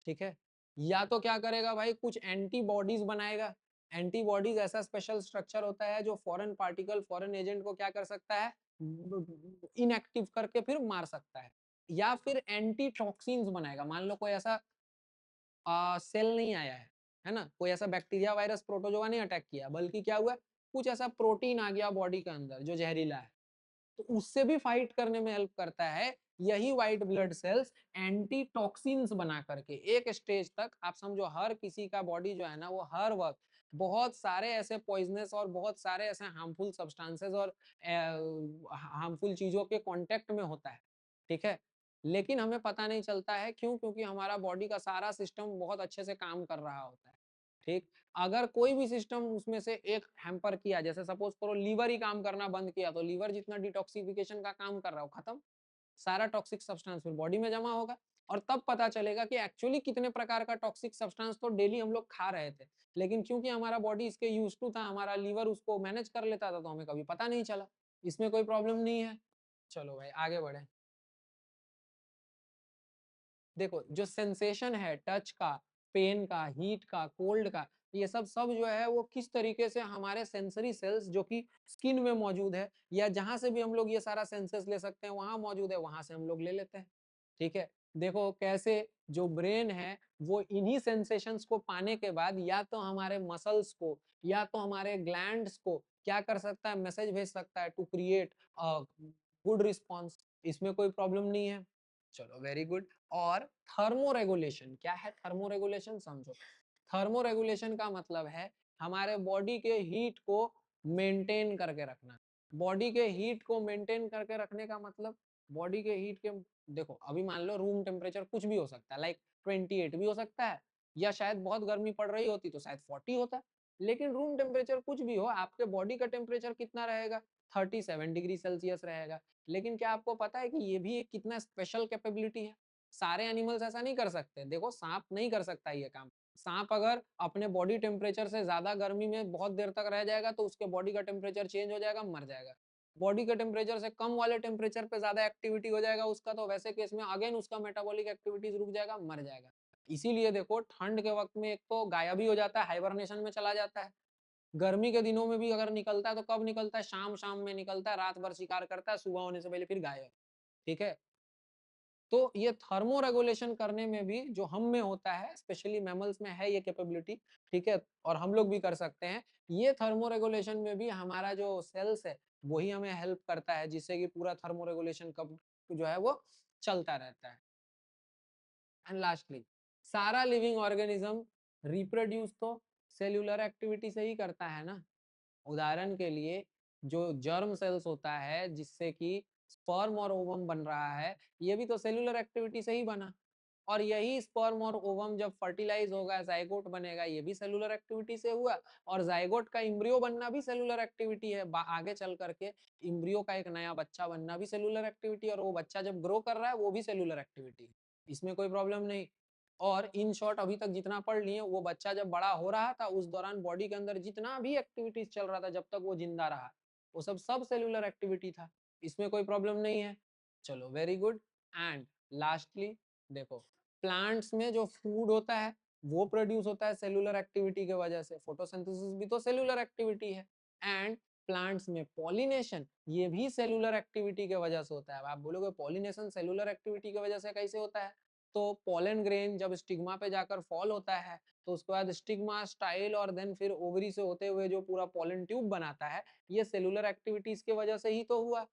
ठीक है, या तो क्या करेगा भाई कुछ एंटीबॉडीज बनाएगा। एंटीबॉडीज ऐसा स्पेशल स्ट्रक्चर होता है जो फॉरेन पार्टिकल, फॉरेन एजेंट को क्या कर सकता है, इनएक्टिव करके फिर मार सकता है। या फिर एंटी टॉक्सिन्स बनाएगा। मान लो कोई ऐसा सेल नहीं आया है ना, कोई ऐसा बैक्टीरिया, वायरस, प्रोटोजोआ नहीं अटैक किया, बल्कि क्या हुआ, कुछ ऐसा प्रोटीन आ गया बॉडी के अंदर जो जहरीला है, तो उससे भी फाइट करने में हेल्प करता है यही white blood cells, anti toxins बना करके। एक स्टेज तक आप समझो हर किसी का बॉडी जो है ना वो हर वक्त बहुत सारे ऐसे पॉइजनस और बहुत सारे ऐसे हार्मफुल सब्सटेंसेस और हार्मफुल चीजों के कांटेक्ट में होता है, ठीक है। लेकिन हमें पता नहीं चलता है, क्यों? क्योंकि हमारा बॉडी का सारा सिस्टम बहुत अच्छे से काम कर रहा होता है, ठीक। अगर कोई भी सिस्टम उसमें से एक हैम्पर किया, जैसे सपोज करो लीवर ही काम करना बंद किया, तो लीवर जितना डिटॉक्सिफिकेशन का काम कर रहा हो खत्म, सारा टॉक्सिक सब्सटेंस फिर बॉडी में जमा होगा। और तब पता चलेगा कि एक्चुअली कितने प्रकार का टॉक्सिक सब्सटेंस तो डेली हम लोग खा रहे थे, लेकिन क्योंकि हमारा बॉडी इसके यूज टू था, हमारा लीवर उसको मैनेज कर लेता था, तो हमें कभी पता नहीं चला। इसमें कोई प्रॉब्लम नहीं है। चलो भाई आगे बढ़े। देखो जो सेंसेशन है टच का, पेन का, हीट का, कोल्ड का, ये सब सब जो है वो किस तरीके से हमारे सेंसरी सेल्स जो कि स्किन में मौजूद है, या जहां से भी हम लोग ये सारा सेंसेस ले सकते हैं वहां मौजूद है, वहां से हम लोग ले लेते हैं, ठीक है। देखो कैसे जो ब्रेन है वो इन्हीं सेंसेशंस को पाने के बाद या तो हमारे मसल्स को या तो हमारे ग्लैंड्स को क्या कर सकता है, मैसेज भेज सकता है टू क्रिएट गुड रिस्पॉन्स। इसमें कोई प्रॉब्लम नहीं है। चलो वेरी गुड। और थर्मोरेगुलेशन क्या है? थर्मोरेगुलेशन समझो। थर्मोरेगुलेशन का मतलब है हमारे बॉडी के हीट को मेंटेन करके रखना। बॉडी के हीट को मेंटेन करके रखने का मतलब बॉडी के हीट के, देखो अभी मान लो रूम टेम्परेचर कुछ भी हो सकता है, लाइक 28 भी हो सकता है, या शायद बहुत गर्मी पड़ रही होती तो शायद 40 होता है। लेकिन रूम टेम्परेचर कुछ भी हो, आपके बॉडी का टेम्परेचर कितना रहेगा? 37 डिग्री सेल्सियस रहेगा। लेकिन क्या आपको पता है कि ये भी एक कितना स्पेशल कैपेबिलिटी है? सारे एनिमल्स ऐसा नहीं कर सकते। देखो सांप नहीं कर सकता ये काम। सांप अगर अपने बॉडी टेम्परेचर से ज्यादा गर्मी में बहुत देर तक रह जाएगा तो उसके बॉडी का टेम्परेचर चेंज हो जाएगा, मर जाएगा। बॉडी के टेम्परेचर से कम वाले टेम्परेचर पे ज्यादा एक्टिविटी हो जाएगा उसका, तो वैसे केस में अगेन उसका मेटाबॉलिक एक्टिविटीज रुक जाएगा, मर जाएगा। इसीलिए देखो ठंड के वक्त में एक तो गायब ही हो जाता है, हाइबरनेशन में चला जाता है। गर्मी के दिनों में भी अगर निकलता है तो कब निकलता है? शाम शाम में निकलता है, रात भर शिकार करता है, सुबह होने से पहले फिर गायब, ठीक है। तो ये थर्मो रेगुलेशन करने में भी जो हम में होता है, स्पेशली मैमल्स में है ये कैपेबिलिटी, ठीक है, और हम लोग भी कर सकते हैं। ये थर्मो रेगुलेशन में भी हमारा जो सेल्स है वही हमें हेल्प करता है, जिससे कि पूरा थर्मो रेगुलेशन कब जो है वो चलता रहता है। एंड लास्टली सारा लिविंग ऑर्गेनिज्म रिप्रोड्यूस तो सेल्यूलर एक्टिविटी से ही करता है ना। उदाहरण के लिए जो जर्म सेल्स होता है जिससे कि स्पर्म और ओवम बन रहा है, ये भी तो सेल्यूलर एक्टिविटी से ही बना। और यही स्पर्म और ओवम जब फर्टिलाइज होगा, जाइगोट बनेगा, ये भी सेल्यूलर एक्टिविटी से हुआ। और जाइगोट का इम्ब्रियो बनना भी सेल्यूलर एक्टिविटी है। आगे चल करके इम्ब्रियो का एक नया बच्चा बनना भी सेल्यूलर एक्टिविटी, और वो बच्चा जब ग्रो कर रहा है वो भी सेल्यूलर एक्टिविटी। इसमें कोई प्रॉब्लम नहीं। और इन शॉर्ट अभी तक जितना पढ़ लिए, वो बच्चा जब बड़ा हो रहा था उस दौरान बॉडी के अंदर जितना भी एक्टिविटीज चल रहा था जब तक वो जिंदा रहा, वो सब सेल्यूलर एक्टिविटी था। इसमें कोई प्रॉब्लम नहीं है। चलो वेरी गुड। एंड लास्टली देखो प्लांट्स में जो फूड होता है वो प्रोड्यूस होता है सेल्यूलर एक्टिविटी के वजह से। फोटोसिंथेसिस भी तो सेल्यूलर एक्टिविटी है। एंड प्लांट्स में पॉलिनेशन, ये भी सेलुलर एक्टिविटी के वजह से होता है। आप बोलोगे पॉलिनेशन सेलुलर एक्टिविटी की वजह से कैसे होता है, तो पोलन ग्रेन जब स्टिग्मा पे जाकर फॉल होता है तो उसके बाद स्टिग्मा, स्टाइल और देन फिर ओवरी से होते हुए जो पूरा पोलन ट्यूब बनाता है, ये सेलुलर एक्टिविटीज की वजह से ही तो हुआ।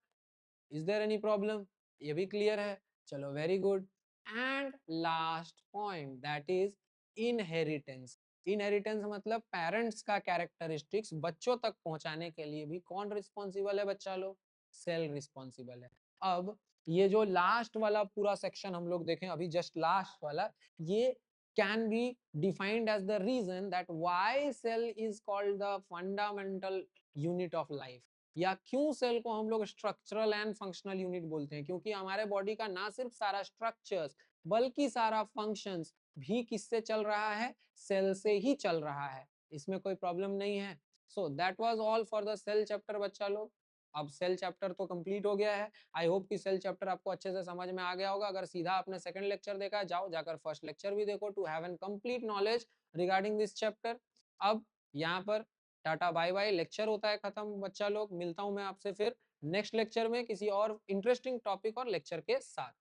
Is there any problem? ये भी क्लियर है। चलो very good. And last point that is inheritance. Inheritance मतलब पेरेंट्स का कैरेक्टरिस्टिक्स बच्चों तक पहुंचाने के लिए भी कौन रिस्पॉन्सिबल है बच्चा लोग? सेल रिस्पॉन्सिबल है। अब ये जो लास्ट वाला पूरा सेक्शन हम लोग देखें अभी, जस्ट लास्ट वाला, ये can be defined as the reason that why cell is called the fundamental unit of life, या क्यों सेल को हम लोग स्ट्रक्चरल एंड फंक्शनल यूनिट बोलते हैं, क्योंकि हमारे बॉडी का ना सिर्फ सारा स्ट्रक्चर्स बल्कि सारा फंक्शंस भी किससे चल रहा है? सेल से ही चल रहा है। इसमें कोई प्रॉब्लम नहीं है। So that was all for the cell chapter बच्चा लोग। अब सेल चैप्टर तो कंप्लीट हो गया है। आई होप कि सेल चैप्टर आपको अच्छे से समझ में आ गया होगा। अगर सीधा आपने सेकंड लेक्चर देखा, जाओ जाकर फर्स्ट लेक्चर भी देखो to have an complete knowledge regarding this chapter. अब यहाँ पर टाटा बाय बाय, लेक्चर होता है खत्म बच्चा लोग। मिलता हूँ मैं आपसे फिर नेक्स्ट लेक्चर में किसी और इंटरेस्टिंग टॉपिक और लेक्चर के साथ।